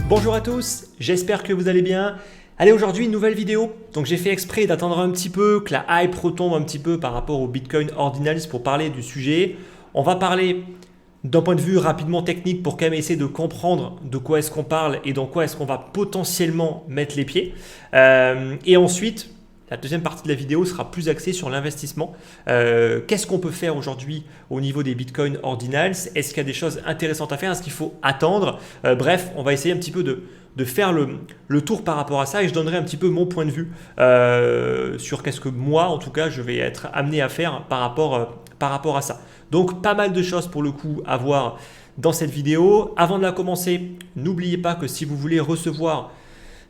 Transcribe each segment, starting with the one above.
Bonjour à tous, j'espère que vous allez bien. Allez, aujourd'hui une nouvelle vidéo. Donc j'ai fait exprès d'attendre un petit peu, que la hype retombe un petit peu par rapport au Bitcoin Ordinals pour parler du sujet. On va parler d'un point de vue rapidement technique pour quand même essayer de comprendre de quoi est-ce qu'on parle et dans quoi est-ce qu'on va potentiellement mettre les pieds. Et ensuite, la deuxième partie de la vidéo sera plus axée sur l'investissement. Qu'est-ce qu'on peut faire aujourd'hui au niveau des Bitcoin Ordinals? Est-ce qu'il y a des choses intéressantes à faire? Est-ce qu'il faut attendre? Bref, on va essayer un petit peu de faire le tour par rapport à ça et je donnerai un petit peu mon point de vue sur qu'est-ce que moi, en tout cas, je vais être amené à faire par rapport à ça. Donc, pas mal de choses pour le coup à voir dans cette vidéo. Avant de la commencer, n'oubliez pas que si vous voulez recevoir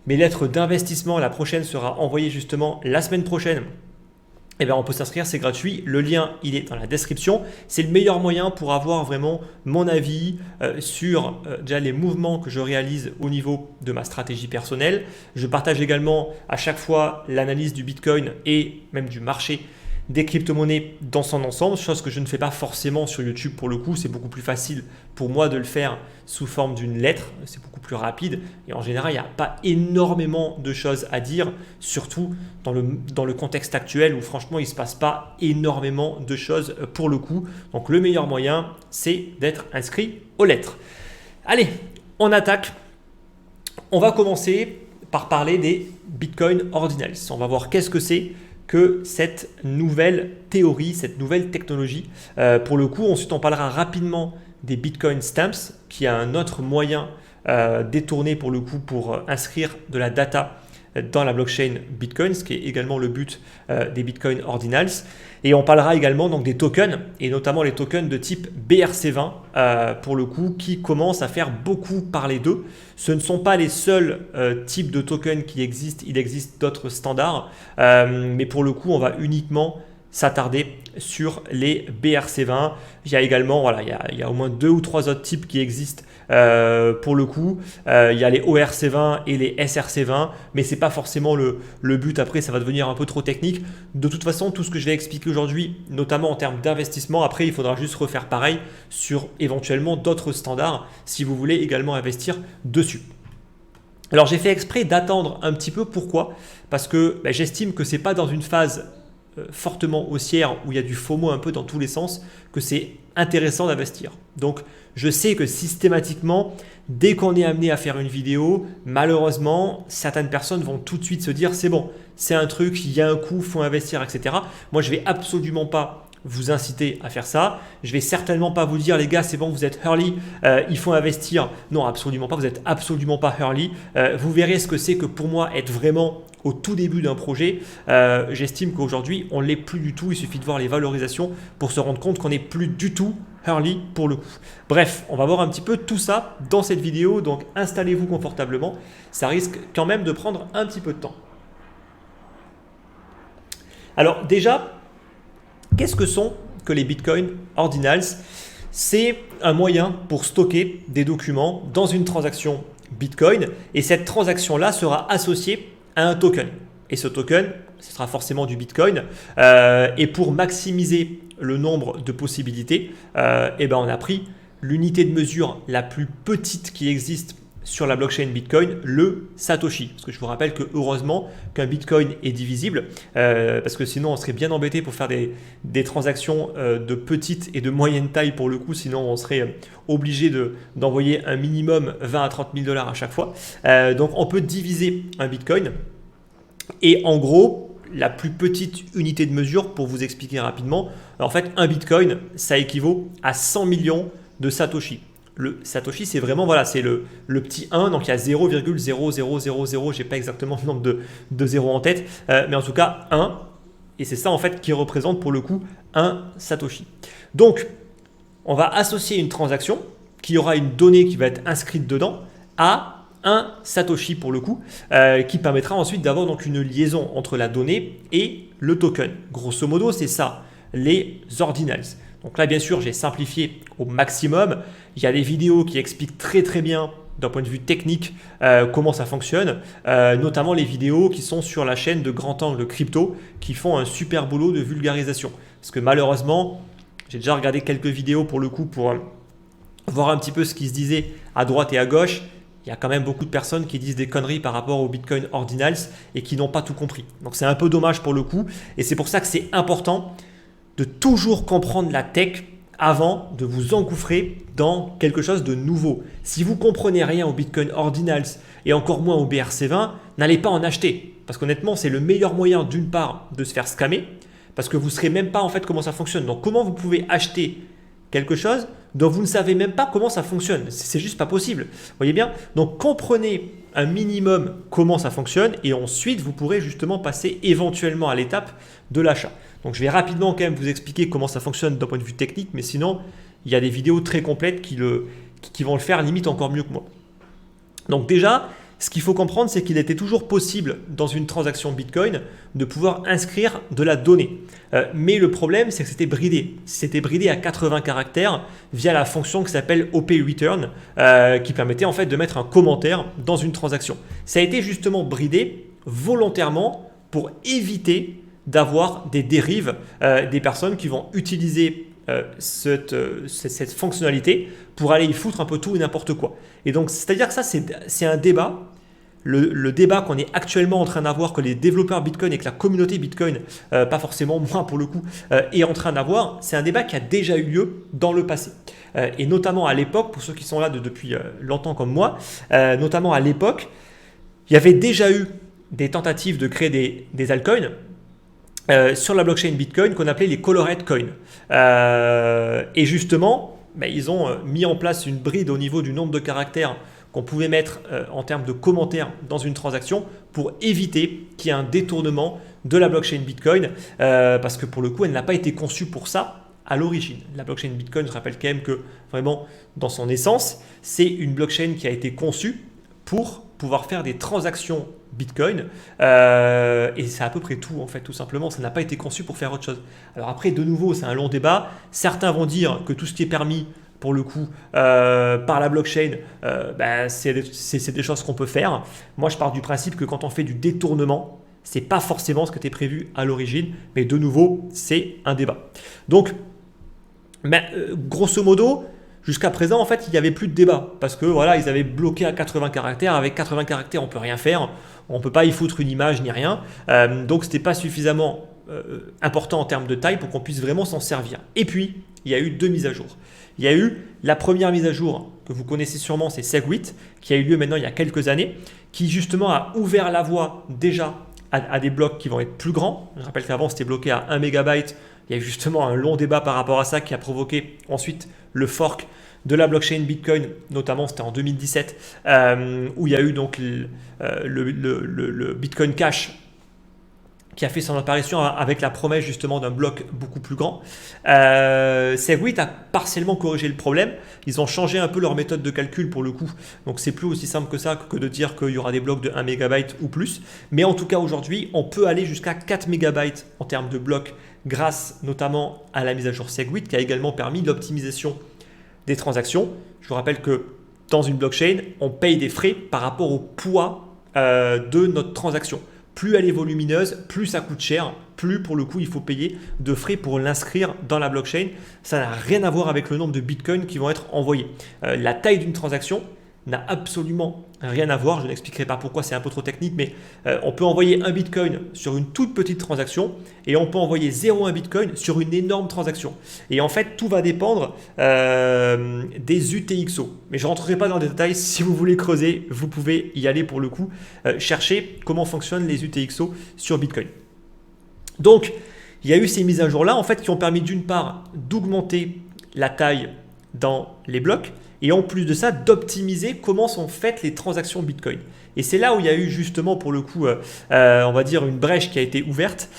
mes lettres d'investissement, la prochaine sera envoyée justement la semaine prochaine. Eh bien, on peut s'inscrire, c'est gratuit. Le lien, il est dans la description. C'est le meilleur moyen pour avoir vraiment mon avis sur déjà les mouvements que je réalise au niveau de ma stratégie personnelle. Je partage également à chaque fois l'analyse du Bitcoin et même du marché des crypto-monnaies dans son ensemble, chose que je ne fais pas forcément sur YouTube pour le coup. C'est beaucoup plus facile pour moi de le faire sous forme d'une lettre, c'est beaucoup plus rapide et en général, il n'y a pas énormément de choses à dire, surtout dans le contexte actuel où franchement, il ne se passe pas énormément de choses pour le coup. Donc, le meilleur moyen, c'est d'être inscrit aux lettres. Allez, on attaque. On va commencer par parler des Bitcoin Ordinals. On va voir qu'est-ce que c'est que cette nouvelle théorie, cette nouvelle technologie. Pour le coup, ensuite, on parlera rapidement des Bitcoin Stamps, qui est un autre moyen détourné pour le coup pour inscrire de la data dans la blockchain Bitcoin, ce qui est également le but des Bitcoin Ordinals. Et on parlera également donc des tokens, et notamment les tokens de type BRC20, pour le coup, qui commencent à faire beaucoup parler d'eux. Ce ne sont pas les seuls types de tokens qui existent, il existe d'autres standards, mais pour le coup, on va uniquement s'attarder sur les BRC20. Il y a également, voilà, il y a au moins 2 ou 3 autres types qui existent pour le coup. Il y a les ORC20 et les SRC20, mais ce n'est pas forcément le but. Après, ça va devenir un peu trop technique. De toute façon, tout ce que je vais expliquer aujourd'hui, notamment en termes d'investissement, après, il faudra juste refaire pareil sur éventuellement d'autres standards si vous voulez également investir dessus. Alors, j'ai fait exprès d'attendre un petit peu. Pourquoi? Parce que j'estime que ce n'est pas dans une phase fortement haussière où il y a du FOMO un peu dans tous les sens que c'est intéressant d'investir. Donc je sais que systématiquement, dès qu'on est amené à faire une vidéo, malheureusement, certaines personnes vont tout de suite se dire c'est bon, c'est un truc, il y a un coup, il faut investir, etc. Moi, je ne vais absolument pas vous inciter à faire ça. Je vais certainement pas vous dire les gars, c'est bon, vous êtes early, il faut investir. Non, absolument pas, vous n'êtes absolument pas early. Vous verrez ce que c'est que pour moi être vraiment au tout début d'un projet. J'estime qu'aujourd'hui, on ne l'est plus du tout. Il suffit de voir les valorisations pour se rendre compte qu'on n'est plus du tout early pour le coup. Bref, on va voir un petit peu tout ça dans cette vidéo. Donc, installez-vous confortablement. Ça risque quand même de prendre un petit peu de temps. Alors déjà, qu'est-ce que sont que les Bitcoin Ordinals? C'est un moyen pour stocker des documents dans une transaction Bitcoin et cette transaction-là sera associée à un token. Et ce token, ce sera forcément du Bitcoin. Et pour maximiser le nombre de possibilités, on a pris l'unité de mesure la plus petite qui existe sur la blockchain Bitcoin, le Satoshi. Parce que je vous rappelle que heureusement qu'un Bitcoin est divisible, parce que sinon on serait bien embêté pour faire des transactions de petite et de moyenne taille pour le coup, sinon on serait obligé d'envoyer un minimum 20 à 30 000 $ à chaque fois. Donc on peut diviser un Bitcoin et en gros, la plus petite unité de mesure, pour vous expliquer rapidement, en fait un Bitcoin, ça équivaut à 100 millions de Satoshi. Le Satoshi, c'est vraiment, voilà, c'est le petit 1, donc il y a 0,0000, je n'ai pas exactement le nombre de zéros en tête, mais en tout cas 1, et c'est ça en fait qui représente pour le coup un Satoshi. Donc, on va associer une transaction qui aura une donnée qui va être inscrite dedans à un Satoshi pour le coup, qui permettra ensuite d'avoir donc une liaison entre la donnée et le token. Grosso modo, c'est ça, les ordinals. Donc là, bien sûr, j'ai simplifié au maximum. Il y a des vidéos qui expliquent très très bien d'un point de vue technique comment ça fonctionne, notamment les vidéos qui sont sur la chaîne de Grand Angle Crypto qui font un super boulot de vulgarisation. Parce que malheureusement, J'ai déjà regardé quelques vidéos pour le coup pour voir un petit peu ce qui se disait à droite et à gauche. Il y a quand même beaucoup de personnes qui disent des conneries par rapport au Bitcoin Ordinals et qui n'ont pas tout compris. Donc c'est un peu dommage pour le coup. Et c'est pour ça que c'est important de toujours comprendre la tech avant de vous engouffrer dans quelque chose de nouveau. Si vous ne comprenez rien au Bitcoin Ordinals et encore moins au BRC20, n'allez pas en acheter. Parce qu'honnêtement, c'est le meilleur moyen d'une part de se faire scammer, parce que vous ne saurez même pas en fait comment ça fonctionne. Donc comment vous pouvez acheter quelque chose dont vous ne savez même pas comment ça fonctionne? C'est juste pas possible. Vous voyez bien? Donc comprenez un minimum comment ça fonctionne et ensuite vous pourrez justement passer éventuellement à l'étape de l'achat. Donc je vais rapidement quand même vous expliquer comment ça fonctionne d'un point de vue technique, mais sinon il y a des vidéos très complètes qui vont le faire limite encore mieux que moi. Donc déjà, ce qu'il faut comprendre, c'est qu'il était toujours possible dans une transaction Bitcoin de pouvoir inscrire de la donnée. Mais le problème, c'est que c'était bridé. C'était bridé à 80 caractères via la fonction qui s'appelle OP-Return, qui permettait en fait de mettre un commentaire dans une transaction. Ça a été justement bridé volontairement pour éviter d'avoir des dérives, des personnes qui vont utiliser cette fonctionnalité pour aller y foutre un peu tout et n'importe quoi. Et donc, c'est-à-dire que ça, c'est un débat. Le débat qu'on est actuellement en train d'avoir, que les développeurs Bitcoin et que la communauté Bitcoin, pas forcément moi pour le coup, est en train d'avoir, c'est un débat qui a déjà eu lieu dans le passé. Et notamment à l'époque, pour ceux qui sont là depuis longtemps comme moi, notamment à l'époque, il y avait déjà eu des tentatives de créer des altcoins sur la blockchain Bitcoin qu'on appelait les colored coins. Et justement, ils ont mis en place une bride au niveau du nombre de caractères qu'on pouvait mettre en termes de commentaires dans une transaction pour éviter qu'il y ait un détournement de la blockchain Bitcoin parce que pour le coup, elle n'a pas été conçue pour ça à l'origine. La blockchain Bitcoin, je rappelle quand même que vraiment, dans son essence, c'est une blockchain qui a été conçue pour pouvoir faire des transactions Bitcoin et c'est à peu près tout en fait, tout simplement. Ça n'a pas été conçu pour faire autre chose. Alors après, de nouveau, c'est un long débat. Certains vont dire que tout ce qui est permis pour le coup par la blockchain, c'est des choses qu'on peut faire. Moi, je pars du principe que quand on fait du détournement, c'est pas forcément ce qui était prévu à l'origine, mais de nouveau, c'est un débat. Donc, grosso modo, jusqu'à présent, en fait, il n'y avait plus de débat parce que voilà, ils avaient bloqué à 80 caractères. Avec 80 caractères, on ne peut rien faire. On ne peut pas y foutre une image ni rien. Donc, ce n'était pas suffisamment important en termes de taille pour qu'on puisse vraiment s'en servir. Et puis, il y a eu 2 mises à jour. Il y a eu la première mise à jour que vous connaissez sûrement, c'est SegWit, qui a eu lieu maintenant il y a quelques années, qui justement a ouvert la voie déjà à des blocs qui vont être plus grands. Je rappelle qu'avant, c'était bloqué à 1 mégabyte. Il y a eu justement un long débat par rapport à ça qui a provoqué ensuite le fork de la blockchain Bitcoin, notamment c'était en 2017, où il y a eu donc le Bitcoin Cash qui a fait son apparition avec la promesse justement d'un bloc beaucoup plus grand. Segwit a partiellement corrigé le problème. Ils ont changé un peu leur méthode de calcul pour le coup. Donc c'est plus aussi simple que ça que de dire qu'il y aura des blocs de 1 MB ou plus. Mais en tout cas aujourd'hui, on peut aller jusqu'à 4 MB en termes de blocs grâce notamment à la mise à jour Segwit qui a également permis l'optimisation des transactions. Je vous rappelle que dans une blockchain, on paye des frais par rapport au poids de notre transaction. Plus elle est volumineuse, plus ça coûte cher, plus pour le coup il faut payer de frais pour l'inscrire dans la blockchain. Ça n'a rien à voir avec le nombre de bitcoins qui vont être envoyés. La taille d'une transaction n'a absolument rien à voir. Je n'expliquerai pas pourquoi, c'est un peu trop technique, mais on peut envoyer un bitcoin sur une toute petite transaction et on peut envoyer 0,1 bitcoin sur une énorme transaction. Et en fait, tout va dépendre des UTXO. Mais je ne rentrerai pas dans les détails. Si vous voulez creuser, vous pouvez y aller pour le coup, chercher comment fonctionnent les UTXO sur Bitcoin. Donc, il y a eu ces mises à jour-là en fait, qui ont permis d'une part d'augmenter la taille dans les blocs, et en plus de ça, d'optimiser comment sont faites les transactions Bitcoin. Et c'est là où il y a eu justement pour le coup, on va dire une brèche qui a été ouverte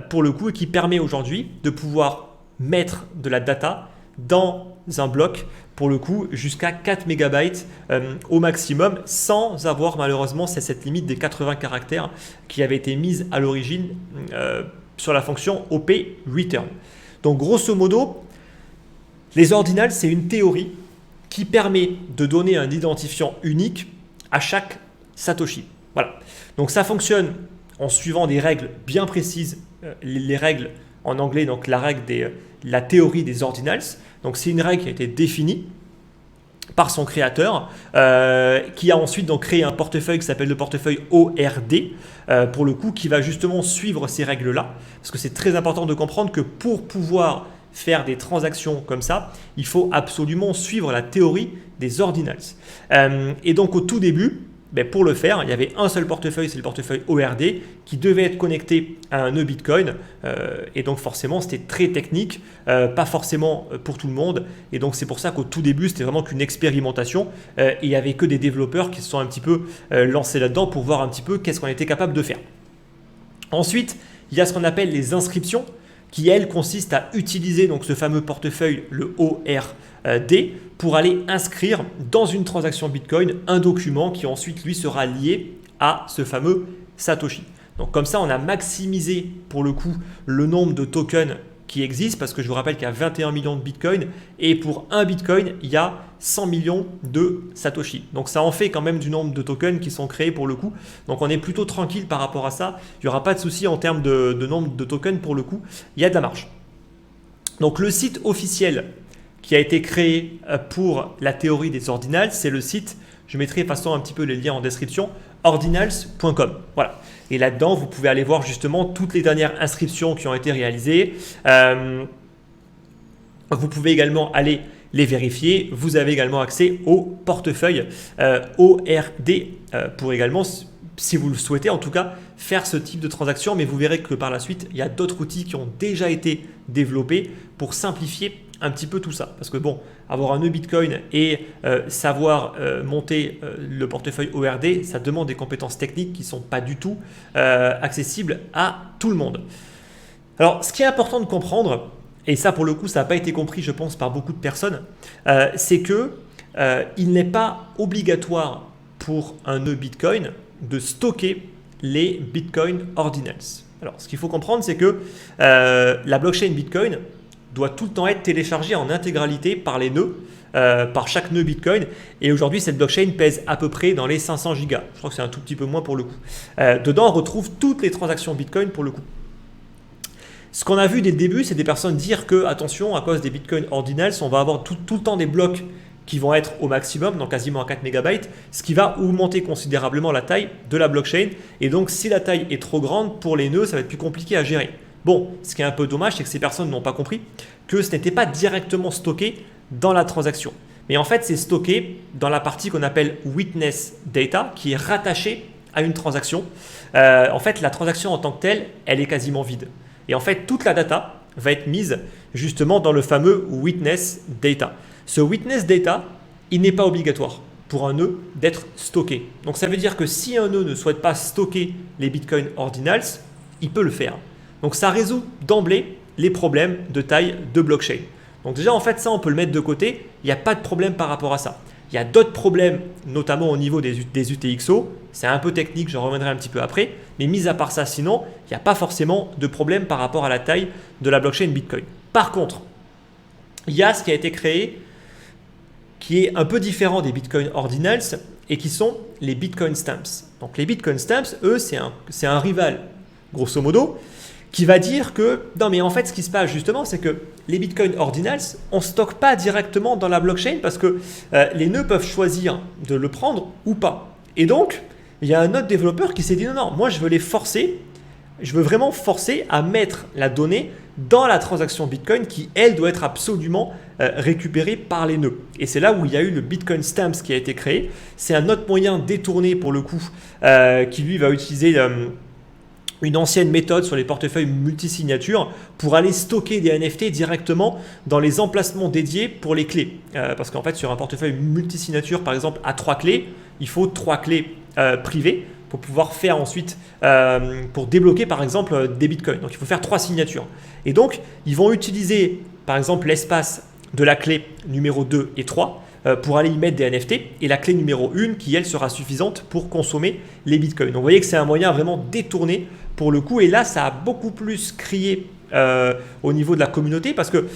pour le coup et qui permet aujourd'hui de pouvoir mettre de la data dans un bloc pour le coup jusqu'à 4 MB au maximum sans avoir malheureusement cette limite des 80 caractères qui avait été mise à l'origine sur la fonction OP-Return. Donc grosso modo, les ordinals, c'est une théorie qui permet de donner un identifiant unique à chaque Satoshi. Voilà. Donc ça fonctionne en suivant des règles bien précises, les règles en anglais donc la théorie des ordinals. Donc c'est une règle qui a été définie par son créateur, qui a ensuite donc créé un portefeuille qui s'appelle le portefeuille ORD, pour le coup, qui va justement suivre ces règles-là, parce que c'est très important de comprendre que pour pouvoir faire des transactions comme ça, il faut absolument suivre la théorie des ordinals. Et donc au tout début, pour le faire, il y avait un seul portefeuille, c'est le portefeuille ORD, qui devait être connecté à un nœud Bitcoin. Et donc forcément, c'était très technique, pas forcément pour tout le monde. Et donc c'est pour ça qu'au tout début, c'était vraiment qu'une expérimentation. Et il n'y avait que des développeurs qui se sont un petit peu lancés là-dedans pour voir un petit peu qu'est-ce qu'on était capable de faire. Ensuite, il y a ce qu'on appelle les inscriptions, qui elles consistent à utiliser donc ce fameux portefeuille, le ORD, pour aller inscrire dans une transaction Bitcoin un document qui ensuite lui sera lié à ce fameux Satoshi. Donc comme ça, on a maximisé pour le coup le nombre de tokens qui existent, parce que je vous rappelle qu'il y a 21 millions de Bitcoin et pour un Bitcoin, il y a 100 millions de Satoshi. Donc ça en fait quand même du nombre de tokens qui sont créés pour le coup. Donc on est plutôt tranquille par rapport à ça. Il n'y aura pas de souci en termes de nombre de tokens pour le coup. Il y a de la marge. Donc le site officiel qui a été créé pour la théorie des ordinals, c'est le site, je mettrai de toute façon un petit peu les liens en description, ordinals.com. Voilà. Et là-dedans, vous pouvez aller voir justement toutes les dernières inscriptions qui ont été réalisées. Vous pouvez également aller les vérifier. Vous avez également accès au portefeuille ORD pour également, si vous le souhaitez en tout cas, faire ce type de transaction. Mais vous verrez que par la suite, il y a d'autres outils qui ont déjà été développés pour simplifier un petit peu tout ça. Parce que bon, avoir un nœud Bitcoin et savoir monter le portefeuille ORD, ça demande des compétences techniques qui ne sont pas du tout accessibles à tout le monde. Alors, ce qui est important de comprendre, et ça pour le coup, ça n'a pas été compris, je pense, par beaucoup de personnes, c'est que il n'est pas obligatoire pour un nœud Bitcoin de stocker les Bitcoin ordinals. Alors, ce qu'il faut comprendre, c'est que la blockchain Bitcoin doit tout le temps être téléchargée en intégralité par les nœuds, par chaque nœud Bitcoin. Et aujourd'hui, cette blockchain pèse à peu près dans les 500 gigas. Je crois que c'est un tout petit peu moins pour le coup. Dedans, on retrouve toutes les transactions Bitcoin pour le coup. Ce qu'on a vu dès le début, c'est des personnes dire que, attention, à cause des Bitcoin ordinals, on va avoir tout le temps des blocs qui vont être au maximum, donc quasiment à 4 MB, ce qui va augmenter considérablement la taille de la blockchain. Et donc, si la taille est trop grande, pour les nœuds, ça va être plus compliqué à gérer. Bon, ce qui est un peu dommage, c'est que ces personnes n'ont pas compris que ce n'était pas directement stocké dans la transaction. Mais en fait, c'est stocké dans la partie qu'on appelle Witness Data, qui est rattachée à une transaction. En fait, la transaction en tant que telle, elle est quasiment vide. Et en fait, toute la data va être mise justement dans le fameux Witness Data. Ce Witness Data, il n'est pas obligatoire pour un nœud d'être stocké. Donc ça veut dire que si un nœud ne souhaite pas stocker les Bitcoin ordinals, il peut le faire. Donc ça résout d'emblée les problèmes de taille de blockchain. Donc déjà en fait ça on peut le mettre de côté, il n'y a pas de problème par rapport à ça. Il y a d'autres problèmes, notamment au niveau des UTXO, c'est un peu technique, j'en reviendrai un petit peu après, mais mis à part ça sinon, il n'y a pas forcément de problème par rapport à la taille de la blockchain Bitcoin. Par contre, il y a ce qui a été créé qui est un peu différent des Bitcoin ordinals et qui sont les Bitcoin stamps. Donc les Bitcoin stamps, eux, c'est un rival, grosso modo, qui va dire que, non mais en fait ce qui se passe justement c'est que les Bitcoin ordinals, on ne stocke pas directement dans la blockchain parce que les nœuds peuvent choisir de le prendre ou pas. Et donc, il y a un autre développeur qui s'est dit non, moi je veux vraiment forcer à mettre la donnée dans la transaction Bitcoin qui, elle, doit être absolument récupérée par les nœuds. Et c'est là où il y a eu le Bitcoin Stamps qui a été créé. C'est un autre moyen détourné pour le coup qui lui va utiliser une ancienne méthode sur les portefeuilles multisignatures pour aller stocker des NFT directement dans les emplacements dédiés pour les clés. Parce qu'en fait, sur un portefeuille multisignature, par exemple, à 3 clés, il faut 3 clés privées pour pouvoir faire ensuite, pour débloquer par exemple des bitcoins. Donc il faut faire 3 signatures. Et donc, ils vont utiliser par exemple l'espace de la clé numéro 2 et 3 pour aller y mettre des NFT et la clé numéro 1 qui elle sera suffisante pour consommer les bitcoins. Donc vous voyez que c'est un moyen vraiment détourné pour le coup et là ça a beaucoup plus crié au niveau de la communauté parce que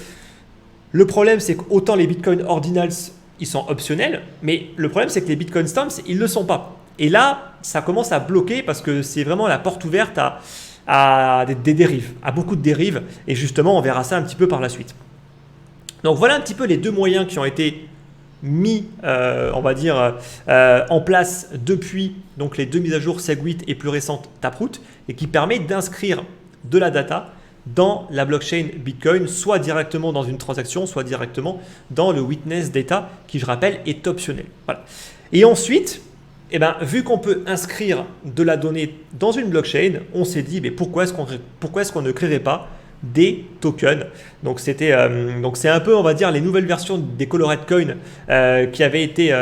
le problème c'est qu'autant les bitcoins ordinals ils sont optionnels mais le problème c'est que les bitcoin stamps ils ne le sont pas. Et là ça commence à bloquer parce que c'est vraiment la porte ouverte à des dérives, à beaucoup de dérives, et justement on verra ça un petit peu par la suite. Donc voilà un petit peu les deux moyens qui ont été mis, on va dire, en place depuis donc les deux mises à jour Segwit et plus récentes Taproot, et qui permet d'inscrire de la data dans la blockchain Bitcoin, soit directement dans une transaction, soit directement dans le witness data, qui je rappelle est optionnel. Voilà. Et ensuite, eh ben, vu qu'on peut inscrire de la donnée dans une blockchain, on s'est dit mais pourquoi est-ce qu'on ne créerait pas des tokens. Donc c'est un peu, on va dire, les nouvelles versions des Colored Coin qui avaient été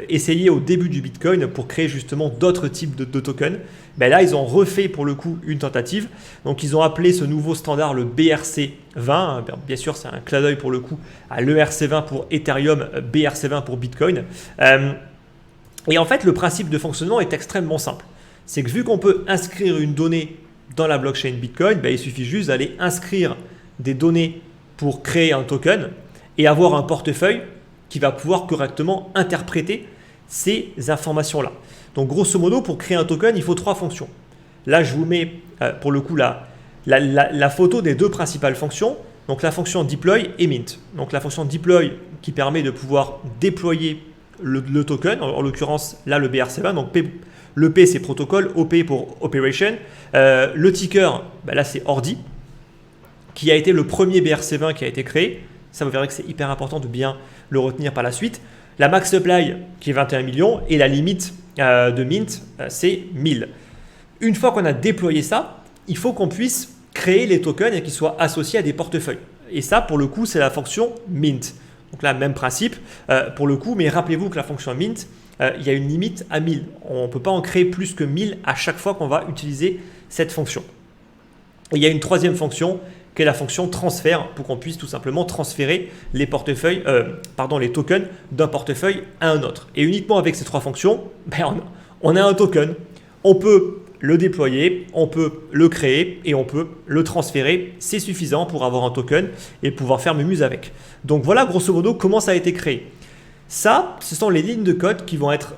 essayées au début du Bitcoin pour créer justement d'autres types de tokens. Ben là, ils ont refait pour le coup une tentative. Donc ils ont appelé ce nouveau standard le BRC20. Bien sûr, c'est un clin d'œil pour le coup à l'ERC20 pour Ethereum, BRC20 pour Bitcoin. Et en fait, le principe de fonctionnement est extrêmement simple. C'est que vu qu'on peut inscrire une donnée dans la blockchain Bitcoin, ben, il suffit juste d'aller inscrire des données pour créer un token et avoir un portefeuille qui va pouvoir correctement interpréter ces informations-là. Donc grosso modo, pour créer un token, il faut trois fonctions. Là, je vous mets pour le coup la photo des deux principales fonctions. Donc la fonction deploy et mint. Donc la fonction deploy qui permet de pouvoir déployer le token, en l'occurrence là le BRC20, donc le P c'est protocole, OP pour operation. Le ticker, ben là c'est ordi, qui a été le premier BRC20 qui a été créé. Ça vous verrez que c'est hyper important de bien le retenir par la suite. La max supply qui est 21 millions et la limite de mint c'est 1000. Une fois qu'on a déployé ça, il faut qu'on puisse créer les tokens et qu'ils soient associés à des portefeuilles. Et ça pour le coup c'est la fonction mint. Donc là même principe pour le coup, mais rappelez-vous que la fonction mint, il y a une limite à 1000. On ne peut pas en créer plus que 1000 à chaque fois qu'on va utiliser cette fonction. Et il y a une troisième fonction qui est la fonction transfert pour qu'on puisse tout simplement transférer les portefeuilles, les tokens d'un portefeuille à un autre. Et uniquement avec ces trois fonctions, ben on a un token. On peut le déployer, on peut le créer et on peut le transférer. C'est suffisant pour avoir un token et pouvoir faire mumuse avec. Donc voilà grosso modo comment ça a été créé. Ça, ce sont les lignes de code qui vont être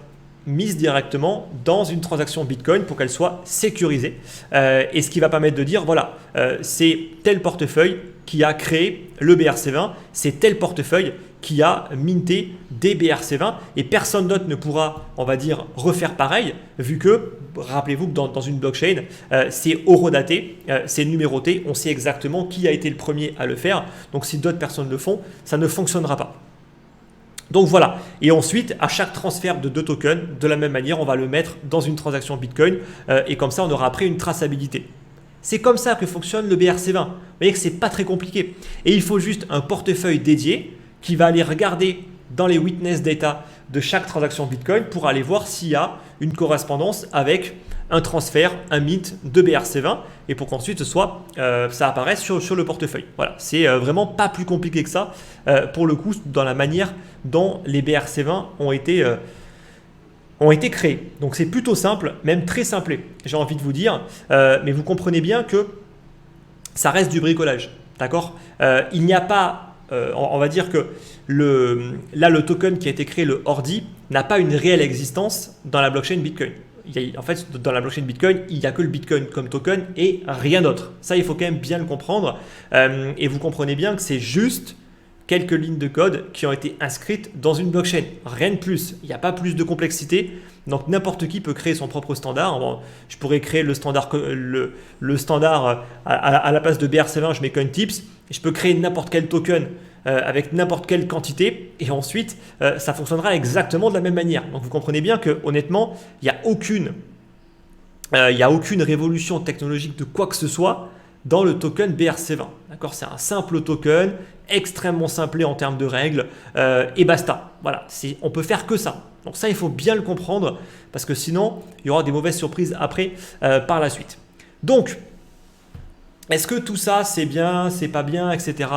mises directement dans une transaction Bitcoin pour qu'elle soit sécurisée. Et ce qui va permettre de dire, voilà, c'est tel portefeuille qui a créé le BRC20, c'est tel portefeuille qui a minté des BRC20 et personne d'autre ne pourra, on va dire, refaire pareil vu que, rappelez-vous que dans une blockchain, c'est horodaté, c'est numéroté, on sait exactement qui a été le premier à le faire. Donc si d'autres personnes le font, ça ne fonctionnera pas. Donc voilà, et ensuite, à chaque transfert de deux tokens, de la même manière, on va le mettre dans une transaction Bitcoin et comme ça, on aura après une traçabilité. C'est comme ça que fonctionne le BRC20. Vous voyez que ce n'est pas très compliqué. Et il faut juste un portefeuille dédié qui va aller regarder dans les witness data de chaque transaction Bitcoin pour aller voir s'il y a une correspondance avec un transfert, un mint de BRC20 et pour qu'ensuite ça apparaisse sur le portefeuille. Voilà, c'est vraiment pas plus compliqué que ça pour le coup dans la manière dont les BRC20 ont été créés. Donc c'est plutôt simple, même très simplé, j'ai envie de vous dire, mais vous comprenez bien que ça reste du bricolage, d'accord. Il n'y a pas, on va dire que le token qui a été créé, le ordi, n'a pas une réelle existence dans la blockchain Bitcoin. En fait, dans la blockchain Bitcoin, il n'y a que le Bitcoin comme token et rien d'autre. Ça, il faut quand même bien le comprendre. Et vous comprenez bien que c'est juste quelques lignes de code qui ont été inscrites dans une blockchain. Rien de plus. Il n'y a pas plus de complexité. Donc, n'importe qui peut créer son propre standard. Bon, je pourrais créer le standard à la place de BRC20, je mets CoinTips. Je peux créer n'importe quel token avec n'importe quelle quantité et ensuite ça fonctionnera exactement de la même manière. Donc vous comprenez bien que honnêtement, il n'y a aucune révolution technologique de quoi que ce soit dans le token BRC20. D'accord, c'est un simple token, extrêmement simplé en termes de règles et basta. Voilà, on peut faire que ça. Donc ça, il faut bien le comprendre parce que sinon, il y aura des mauvaises surprises après par la suite. Donc, est-ce que tout ça, c'est bien, c'est pas bien, etc.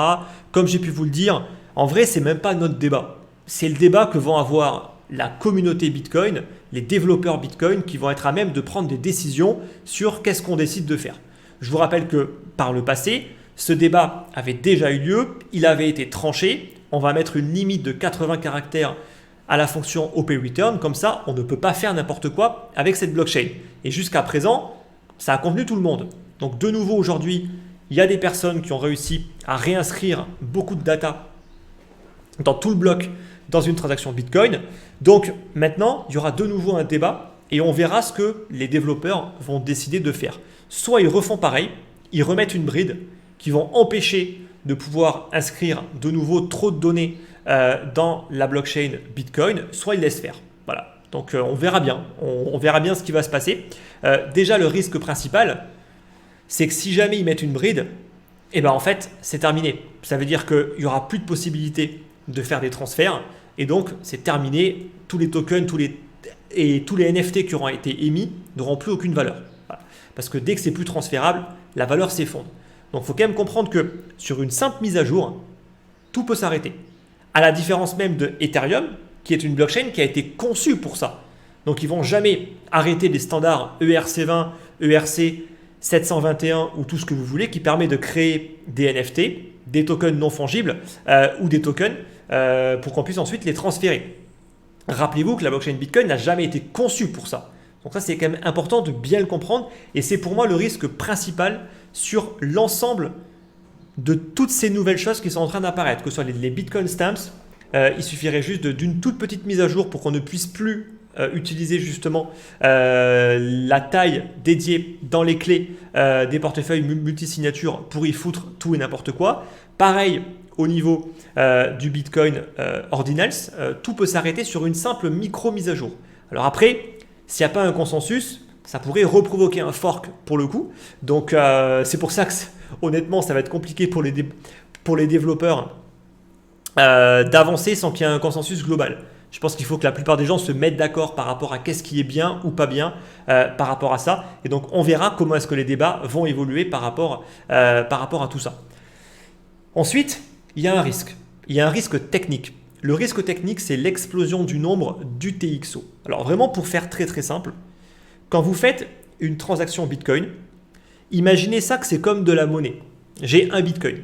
Comme j'ai pu vous le dire, en vrai, c'est même pas notre débat. C'est le débat que vont avoir la communauté Bitcoin, les développeurs Bitcoin qui vont être à même de prendre des décisions sur qu'est-ce qu'on décide de faire. Je vous rappelle que par le passé, ce débat avait déjà eu lieu, il avait été tranché. On va mettre une limite de 80 caractères à la fonction OP-Return. Comme ça, on ne peut pas faire n'importe quoi avec cette blockchain. Et jusqu'à présent, ça a convenu tout le monde. Donc de nouveau aujourd'hui, il y a des personnes qui ont réussi à réinscrire beaucoup de data dans tout le bloc dans une transaction Bitcoin. Donc maintenant, il y aura de nouveau un débat et on verra ce que les développeurs vont décider de faire. Soit ils refont pareil, ils remettent une bride qui vont empêcher de pouvoir inscrire de nouveau trop de données dans la blockchain Bitcoin, soit ils laissent faire. Voilà. Donc on verra bien. On verra bien ce qui va se passer. Déjà, le risque principal, c'est que si jamais ils mettent une bride, eh ben en fait, c'est terminé. Ça veut dire qu'il n'y aura plus de possibilité de faire des transferts et donc c'est terminé. Tous les tokens, tous les NFT qui auront été émis n'auront plus aucune valeur. Voilà. Parce que dès que c'est plus transférable, la valeur s'effondre. Donc il faut quand même comprendre que sur une simple mise à jour, tout peut s'arrêter. À la différence même de Ethereum, qui est une blockchain qui a été conçue pour ça. Donc ils ne vont jamais arrêter les standards ERC20, ERC 721 ou tout ce que vous voulez qui permet de créer des NFT, des tokens non fongibles ou des tokens pour qu'on puisse ensuite les transférer. Rappelez-vous que la blockchain Bitcoin n'a jamais été conçue pour ça. Donc ça, c'est quand même important de bien le comprendre et c'est pour moi le risque principal sur l'ensemble de toutes ces nouvelles choses qui sont en train d'apparaître, que ce soit les Bitcoin Stamps. Il suffirait juste d'une toute petite mise à jour pour qu'on ne puisse plus utiliser justement la taille dédiée dans les clés des portefeuilles multisignatures pour y foutre tout et n'importe quoi. Pareil au niveau du Bitcoin Ordinals, tout peut s'arrêter sur une simple micro mise à jour. Alors après, s'il n'y a pas un consensus, ça pourrait reprovoquer un fork pour le coup. Donc c'est pour ça que honnêtement, ça va être compliqué pour les développeurs d'avancer sans qu'il y ait un consensus global. Je pense qu'il faut que la plupart des gens se mettent d'accord par rapport à qu'est-ce qui est bien ou pas bien par rapport à ça. Et donc, on verra comment est-ce que les débats vont évoluer par rapport à tout ça. Ensuite, il y a un risque. Il y a un risque technique. Le risque technique, c'est l'explosion du nombre d'UTXO. Alors vraiment, pour faire très très simple, quand vous faites une transaction Bitcoin, imaginez ça que c'est comme de la monnaie. J'ai un Bitcoin.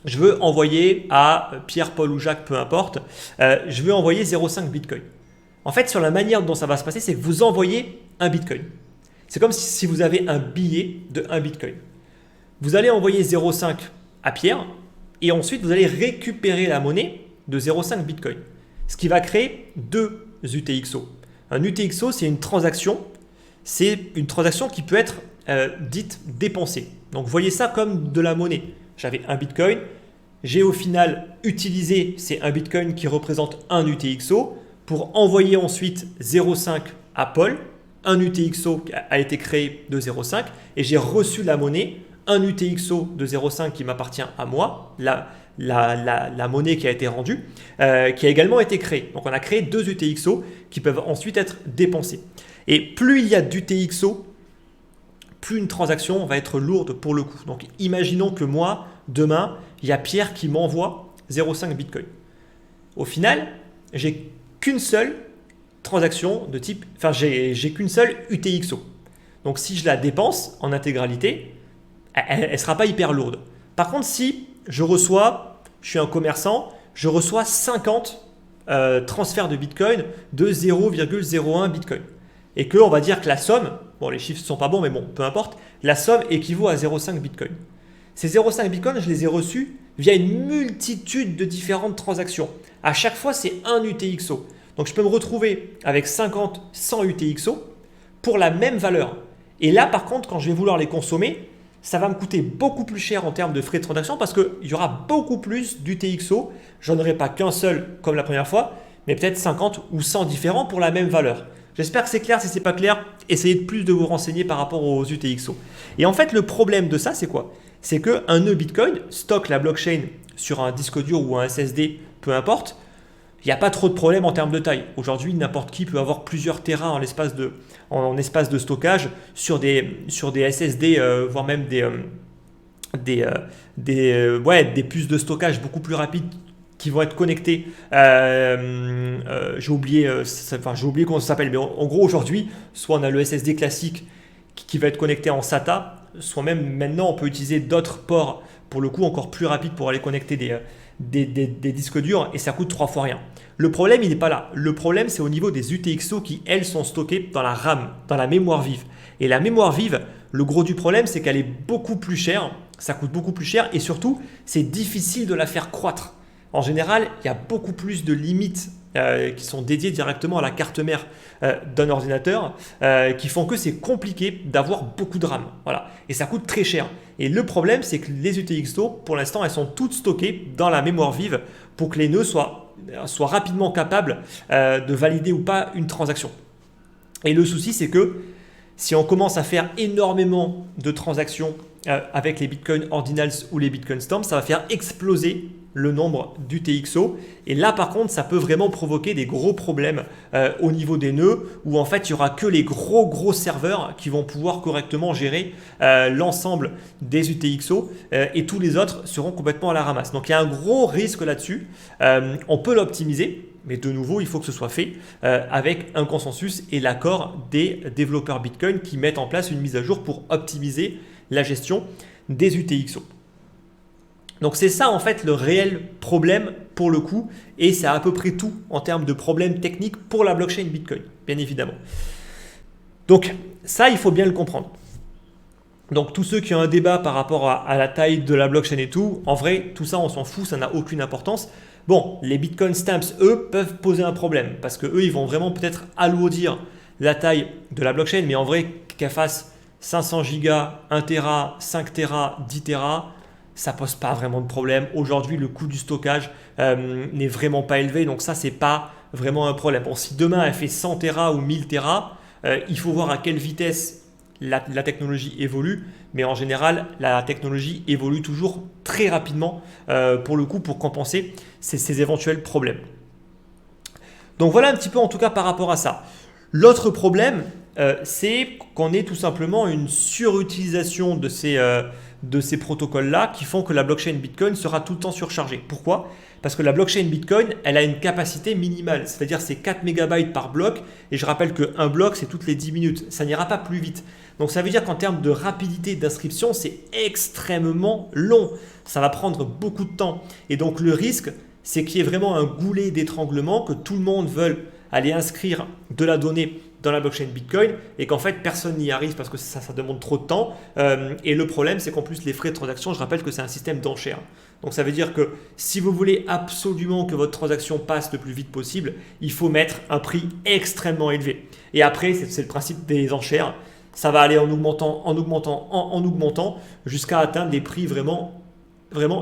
Je veux envoyer à Pierre, Paul ou Jacques, peu importe, je veux envoyer 0,5 Bitcoin. En fait, sur la manière dont ça va se passer, c'est que vous envoyez un Bitcoin. C'est comme si vous avez un billet de 1 Bitcoin. Vous allez envoyer 0,5 à Pierre et ensuite vous allez récupérer la monnaie de 0,5 Bitcoin. Ce qui va créer 2 UTXO. Un UTXO, c'est une transaction qui peut être dite dépensée. Donc, voyez ça comme de la monnaie. J'avais un Bitcoin, j'ai au final utilisé ces 1 Bitcoin qui représente un UTXO pour envoyer ensuite 0,5 à Paul. Un UTXO a été créé de 0,5 et j'ai reçu la monnaie, un UTXO de 0,5 qui m'appartient à moi, la monnaie qui a été rendue, qui a également été créée. Donc on a créé 2 UTXO qui peuvent ensuite être dépensés. Et plus il y a d'UTXO, plus une transaction va être lourde pour le coup. Donc imaginons que moi, demain, il y a Pierre qui m'envoie 0,5 Bitcoin. Au final, j'ai qu'une seule transaction de type, j'ai qu'une seule UTXO. Donc si je la dépense en intégralité, elle ne sera pas hyper lourde. Par contre, si je suis un commerçant, je reçois 50 transferts de Bitcoin de 0,01 Bitcoin. Et qu'on va dire que la somme, bon les chiffres ne sont pas bons mais bon, peu importe, la somme équivaut à 0,5 Bitcoin. Ces 0,5 Bitcoin, je les ai reçus via une multitude de différentes transactions. À chaque fois, c'est un UTXO. Donc je peux me retrouver avec 50, 100 UTXO pour la même valeur. Et là, par contre, quand je vais vouloir les consommer, ça va me coûter beaucoup plus cher en termes de frais de transaction parce qu'il y aura beaucoup plus d'UTXO. Je n'en aurai pas qu'un seul comme la première fois, mais peut-être 50 ou 100 différents pour la même valeur. J'espère que c'est clair. Si ce n'est pas clair, essayez de plus de vous renseigner par rapport aux UTXO. Et en fait, le problème de ça, c'est quoi? C'est qu'un nœud Bitcoin stocke la blockchain sur un disque dur ou un SSD, peu importe. Il n'y a pas trop de problème en termes de taille. Aujourd'hui, n'importe qui peut avoir plusieurs terras en espace de stockage sur des SSD, voire même des puces de stockage beaucoup plus rapides qui vont être connectées. J'ai oublié comment ça s'appelle, mais en gros, aujourd'hui, soit on a le SSD classique qui va être connecté en SATA, soit même maintenant, on peut utiliser d'autres ports, pour le coup, encore plus rapides pour aller connecter des disques durs et ça coûte 3 fois rien. Le problème, il n'est pas là. Le problème, c'est au niveau des UTXO qui, elles, sont stockées dans la RAM, dans la mémoire vive. Et la mémoire vive, Le gros du problème, c'est qu'elle est beaucoup plus chère, ça coûte beaucoup plus cher et surtout, c'est difficile de la faire croître. En général, il y a beaucoup plus de limites qui sont dédiées directement à la carte mère d'un ordinateur qui font que c'est compliqué d'avoir beaucoup de RAM. Voilà. Et ça coûte très cher. Et le problème, c'est que les UTXO, pour l'instant, elles sont toutes stockées dans la mémoire vive pour que les nœuds soient rapidement capables de valider ou pas une transaction. Et le souci, c'est que si on commence à faire énormément de transactions avec les Bitcoin Ordinals ou les Bitcoin Stamps, ça va faire exploser le nombre d'UTXO. Et là, par contre, ça peut vraiment provoquer des gros problèmes au niveau des nœuds où en fait, il n'y aura que les gros serveurs qui vont pouvoir correctement gérer l'ensemble des UTXO et tous les autres seront complètement à la ramasse. Donc, il y a un gros risque là-dessus. On peut l'optimiser. Mais de nouveau, il faut que ce soit fait avec un consensus et l'accord des développeurs Bitcoin qui mettent en place une mise à jour pour optimiser la gestion des UTXO. Donc c'est ça en fait le réel problème pour le coup et c'est à peu près tout en termes de problèmes techniques pour la blockchain Bitcoin, bien évidemment. Donc ça, il faut bien le comprendre. Donc tous ceux qui ont un débat par rapport à la taille de la blockchain et tout, en vrai, tout ça on s'en fout, ça n'a aucune importance. Bon, les Bitcoin Stamps, eux, peuvent poser un problème parce que eux, ils vont vraiment peut-être alourdir la taille de la blockchain, mais en vrai, qu'elle fasse 500 gigas, 1 Tera, 5 Tera, 10 Tera, ça pose pas vraiment de problème. Aujourd'hui, le coût du stockage n'est vraiment pas élevé, donc ça, c'est pas vraiment un problème. Bon, si demain, elle fait 100 Tera ou 1000 Tera, il faut voir à quelle vitesse la technologie évolue, mais en général, la technologie évolue toujours très rapidement pour le coup pour compenser ces éventuels problèmes. Donc voilà un petit peu en tout cas par rapport à ça. L'autre problème, c'est qu'on ait tout simplement une surutilisation de ces protocoles-là qui font que la blockchain Bitcoin sera tout le temps surchargée. Pourquoi ? Parce que la blockchain Bitcoin, elle a une capacité minimale, c'est-à-dire c'est 4 MB par bloc, et je rappelle qu'un bloc, c'est toutes les 10 minutes, ça n'ira pas plus vite. Donc ça veut dire qu'en termes de rapidité d'inscription, c'est extrêmement long, ça va prendre beaucoup de temps. Et donc le risque, c'est qu'il y ait vraiment un goulet d'étranglement, que tout le monde veuille aller inscrire de la donnée dans la blockchain Bitcoin et qu'en fait personne n'y arrive parce que ça demande trop de temps. Et le problème, c'est qu'en plus les frais de transaction, je rappelle que c'est un système d'enchères. Donc ça veut dire que si vous voulez absolument que votre transaction passe le plus vite possible, il faut mettre un prix extrêmement élevé. Et après, c'est le principe des enchères. Ça va aller en augmentant jusqu'à atteindre des prix vraiment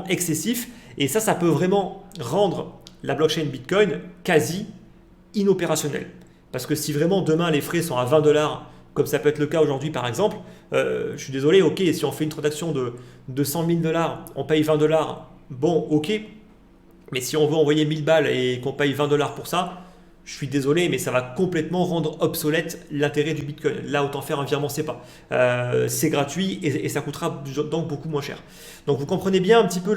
excessifs. Et ça peut vraiment rendre la blockchain Bitcoin quasi inopérationnelle. Parce que si vraiment demain les frais sont à 20 $, comme ça peut être le cas aujourd'hui par exemple, je suis désolé, ok, si on fait une transaction de 100 000 $, on paye 20 $, bon, ok, mais si on veut envoyer 1000 balles et qu'on paye 20 $ pour ça, je suis désolé, mais ça va complètement rendre obsolète l'intérêt du Bitcoin. Là, autant faire un virement SEPA. C'est gratuit et ça coûtera donc beaucoup moins cher. Donc vous comprenez bien un petit peu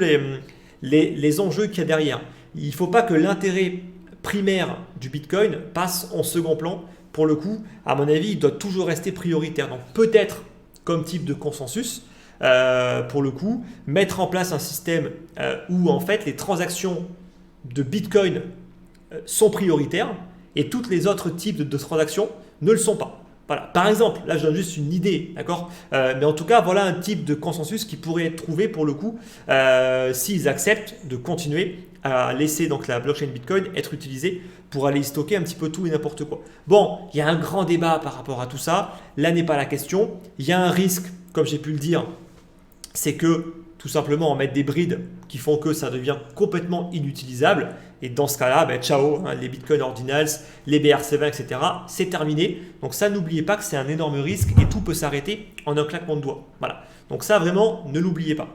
les enjeux qu'il y a derrière. Il ne faut pas que l'intérêt primaire du Bitcoin passe en second plan. Pour le coup, à mon avis, il doit toujours rester prioritaire. Donc peut-être comme type de consensus, pour le coup, mettre en place un système où en fait les transactions de Bitcoin sont prioritaires et tous les autres types de transactions ne le sont pas. Voilà. Par exemple, là je donne juste une idée, d'accord, mais en tout cas, voilà un type de consensus qui pourrait être trouvé pour le coup s'ils acceptent de continuer à laisser donc la blockchain Bitcoin être utilisée pour aller stocker un petit peu tout et n'importe quoi. Bon, il y a un grand débat par rapport à tout ça. Là n'est pas la question. Il y a un risque, comme j'ai pu le dire, c'est que tout simplement on mette des brides qui font que ça devient complètement inutilisable. Et dans ce cas-là, ciao, hein, les Bitcoin Ordinals, les BRC20, etc. C'est terminé. Donc ça, n'oubliez pas que c'est un énorme risque et tout peut s'arrêter en un claquement de doigts. Voilà. Donc ça, vraiment, ne l'oubliez pas.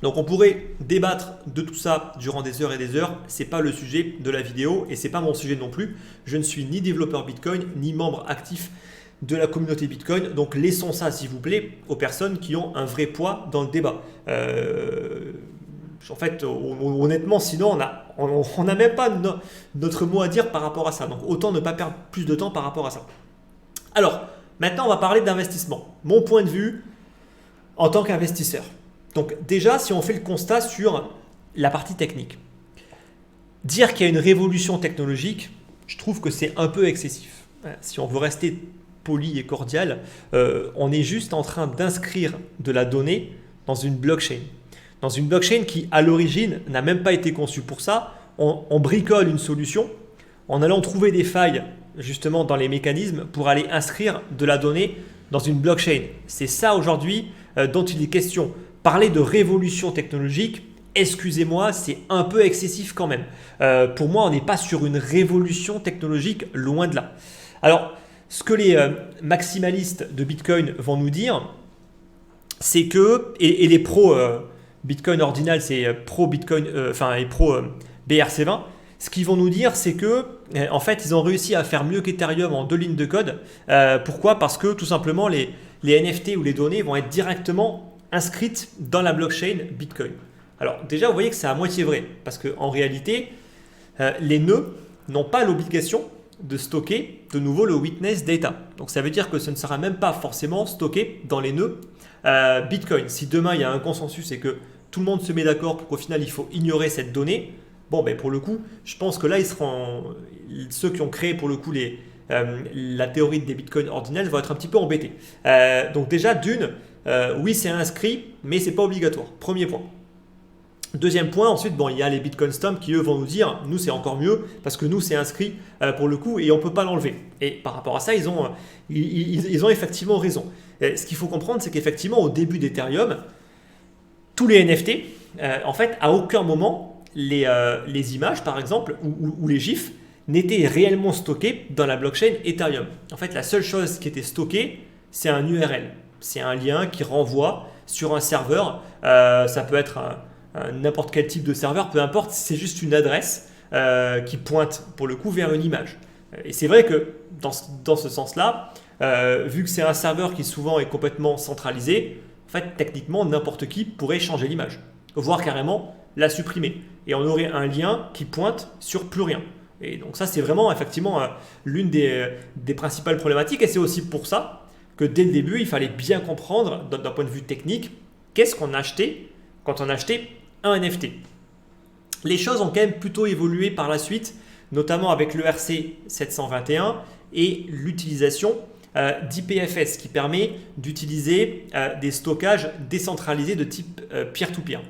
Donc on pourrait débattre de tout ça durant des heures et des heures. Ce n'est pas le sujet de la vidéo et ce n'est pas mon sujet non plus. Je ne suis ni développeur Bitcoin, ni membre actif de la communauté Bitcoin. Donc laissons ça, s'il vous plaît, aux personnes qui ont un vrai poids dans le débat. En fait, honnêtement, sinon, on n'a même pas notre mot à dire par rapport à ça. Donc autant ne pas perdre plus de temps par rapport à ça. Alors, maintenant, on va parler d'investissement. Mon point de vue en tant qu'investisseur. Donc déjà, si on fait le constat sur la partie technique, dire qu'il y a une révolution technologique, je trouve que c'est un peu excessif. Si on veut rester poli et cordial, on est juste en train d'inscrire de la donnée dans une blockchain. Dans une blockchain qui, à l'origine, n'a même pas été conçue pour ça. On bricole une solution en allant trouver des failles justement dans les mécanismes pour aller inscrire de la donnée dans une blockchain. C'est ça aujourd'hui dont il est question. Parler de révolution technologique, excusez-moi, c'est un peu excessif quand même. Pour moi, on n'est pas sur une révolution technologique, loin de là. Alors, ce que les maximalistes de Bitcoin vont nous dire, c'est que, et les pros Bitcoin Ordinal, c'est pro Bitcoin, et pro BRC20, ce qu'ils vont nous dire, c'est que en fait, ils ont réussi à faire mieux qu'Ethereum en 2 lignes de code. Pourquoi? Parce que tout simplement, les NFT ou les données vont être directement inscrites dans la blockchain Bitcoin. Alors déjà, vous voyez que c'est à moitié vrai, parce qu'en réalité, les nœuds n'ont pas l'obligation de stocker de nouveau le witness data. Donc ça veut dire que ce ne sera même pas forcément stocké dans les nœuds Bitcoin. Si demain il y a un consensus et que tout le monde se met d'accord pour qu'au final il faut ignorer cette donnée, bon ben pour le coup, je pense que là ceux qui ont créé pour le coup la théorie des Bitcoin ordinals vont être un petit peu embêtés. Donc déjà oui c'est inscrit, mais c'est pas obligatoire. Premier point. Deuxième point, ensuite, il y a les Bitcoin Stamp qui eux vont nous dire, nous c'est encore mieux parce que nous c'est inscrit pour le coup et on ne peut pas l'enlever. Et par rapport à ça, ils ont effectivement raison. Ce qu'il faut comprendre, c'est qu'effectivement au début d'Ethereum, tous les NFT, en fait, à aucun moment les images par exemple ou les GIFs n'étaient réellement stockés dans la blockchain Ethereum. En fait, la seule chose qui était stockée, c'est un URL. C'est un lien qui renvoie sur un serveur. Ça peut être n'importe quel type de serveur, peu importe, c'est juste une adresse qui pointe pour le coup vers une image. Et c'est vrai que dans ce sens-là, vu que c'est un serveur qui souvent est complètement centralisé, en fait, techniquement, n'importe qui pourrait changer l'image, voire carrément la supprimer. Et on aurait un lien qui pointe sur plus rien. Et donc ça, c'est vraiment effectivement l'une des principales problématiques. Et c'est aussi pour ça que dès le début, il fallait bien comprendre d'un point de vue technique, qu'est-ce qu'on achetait quand on achetait un NFT. Les choses ont quand même plutôt évolué par la suite, notamment avec l'ERC 721 et l'utilisation d'IPFS qui permet d'utiliser des stockages décentralisés de type peer-to-peer.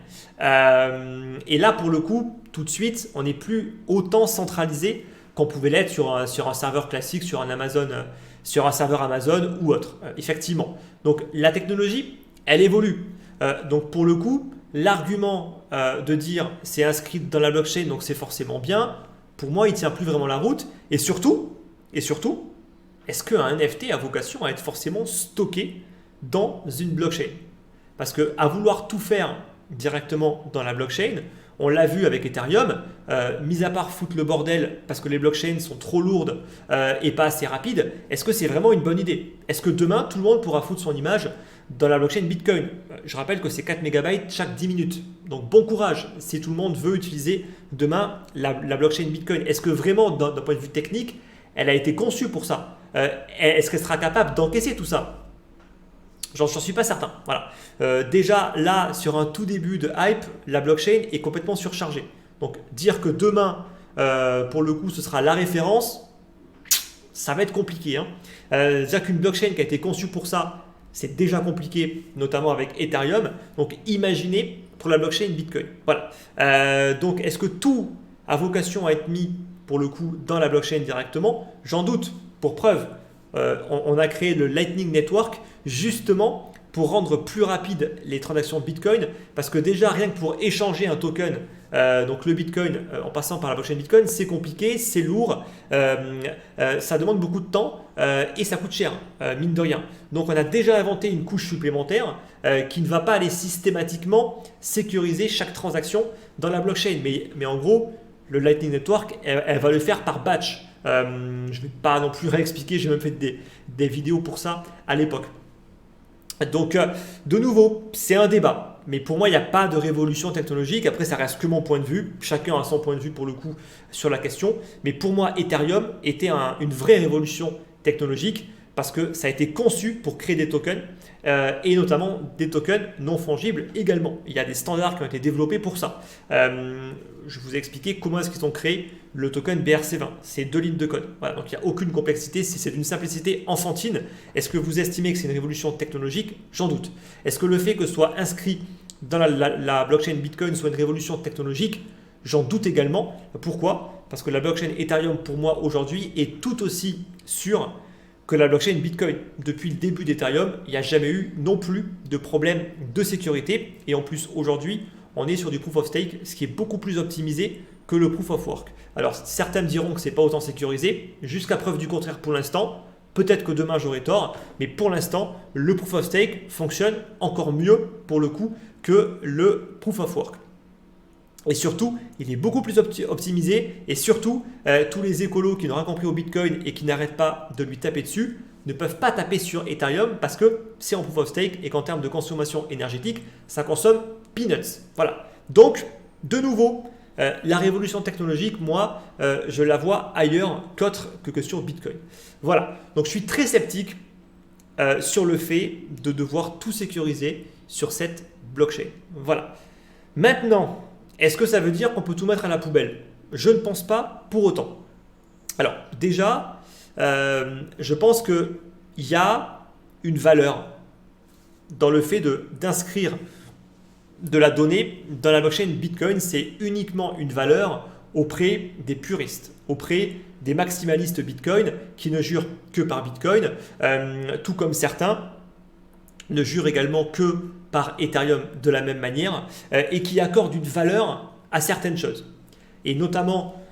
Et là, pour le coup, tout de suite, on n'est plus autant centralisé qu'on pouvait l'être sur un serveur classique, sur un serveur Amazon ou autre, effectivement. Donc la technologie, elle évolue. Donc pour le coup, l'argument de dire c'est inscrit dans la blockchain donc c'est forcément bien, pour moi il ne tient plus vraiment la route. Et surtout, est-ce qu'un NFT a vocation à être forcément stocké dans une blockchain? Parce qu'à vouloir tout faire directement dans la blockchain, on l'a vu avec Ethereum, mis à part foutre le bordel parce que les blockchains sont trop lourdes et pas assez rapides, est-ce que c'est vraiment une bonne idée? Est-ce que demain tout le monde pourra foutre son image dans la blockchain Bitcoin? Je rappelle que c'est 4 MB chaque 10 minutes. Donc bon courage si tout le monde veut utiliser demain la blockchain Bitcoin. Est-ce que vraiment, d'un point de vue technique, elle a été conçue pour ça? Est-ce qu'elle sera capable d'encaisser tout ça? J'en suis pas certain. Voilà. Déjà là, sur un tout début de hype, la blockchain est complètement surchargée. Donc dire que demain, pour le coup, ce sera la référence, ça va être compliqué. Dire qu'une blockchain qui a été conçue pour ça, c'est déjà compliqué, notamment avec Ethereum. Donc imaginez pour la blockchain Bitcoin. Voilà. Donc est-ce que tout a vocation à être mis pour le coup dans la blockchain directement? J'en doute. Pour preuve, on a créé le Lightning Network justement pour rendre plus rapide les transactions de Bitcoin, parce que déjà rien que pour échanger un token, donc le Bitcoin en passant par la blockchain Bitcoin, c'est compliqué, c'est lourd, ça demande beaucoup de temps et ça coûte cher, mine de rien. Donc on a déjà inventé une couche supplémentaire qui ne va pas aller systématiquement sécuriser chaque transaction dans la blockchain, mais en gros le Lightning Network elle va le faire par batch. Je ne vais pas non plus réexpliquer, j'ai même fait des vidéos pour ça à l'époque. Donc de nouveau, c'est un débat, mais pour moi il n'y a pas de révolution technologique. Après ça reste que mon point de vue, chacun a son point de vue pour le coup sur la question, mais pour moi Ethereum était une vraie révolution technologique parce que ça a été conçu pour créer des tokens et notamment des tokens non fongibles également. Il y a des standards qui ont été développés pour ça. Je vous ai expliqué comment est-ce qu'ils ont créé le token BRC20. C'est 2 lignes de code. Voilà, donc il n'y a aucune complexité, c'est d'une simplicité enfantine. Est-ce que vous estimez que c'est une révolution technologique? J'en doute. Est-ce que le fait que ce soit inscrit dans la blockchain Bitcoin soit une révolution technologique? J'en doute également. Pourquoi? Parce que la blockchain Ethereum, pour moi, aujourd'hui, est tout aussi sûre que la blockchain Bitcoin. Depuis le début d'Ethereum, il n'y a jamais eu non plus de problème de sécurité. Et en plus, aujourd'hui, on est sur du Proof of Stake, ce qui est beaucoup plus optimisé que le Proof of Work. Alors, certains me diront que ce n'est pas autant sécurisé. Jusqu'à preuve du contraire pour l'instant. Peut-être que demain, j'aurai tort. Mais pour l'instant, le Proof of Stake fonctionne encore mieux, pour le coup, que le Proof of Work. Et surtout, il est beaucoup plus optimisé. Et surtout, tous les écolos qui n'ont rien compris au Bitcoin et qui n'arrêtent pas de lui taper dessus ne peuvent pas taper sur Ethereum parce que c'est en Proof of Stake et qu'en termes de consommation énergétique, ça consomme peanuts. Voilà. Donc, de nouveau, la révolution technologique, moi, je la vois ailleurs qu'autre que sur Bitcoin. Voilà. Donc, je suis très sceptique sur le fait de devoir tout sécuriser sur cette blockchain. Voilà. Maintenant, est-ce que ça veut dire qu'on peut tout mettre à la poubelle? Je ne pense pas pour autant. Alors déjà, je pense qu'il y a une valeur dans le fait d'inscrire de la donnée dans la blockchain Bitcoin. C'est uniquement une valeur auprès des puristes, auprès des maximalistes Bitcoin qui ne jurent que par Bitcoin, tout comme certains ne jurent également que par Ethereum de la même manière et qui accordent une valeur à certaines choses. Et notamment,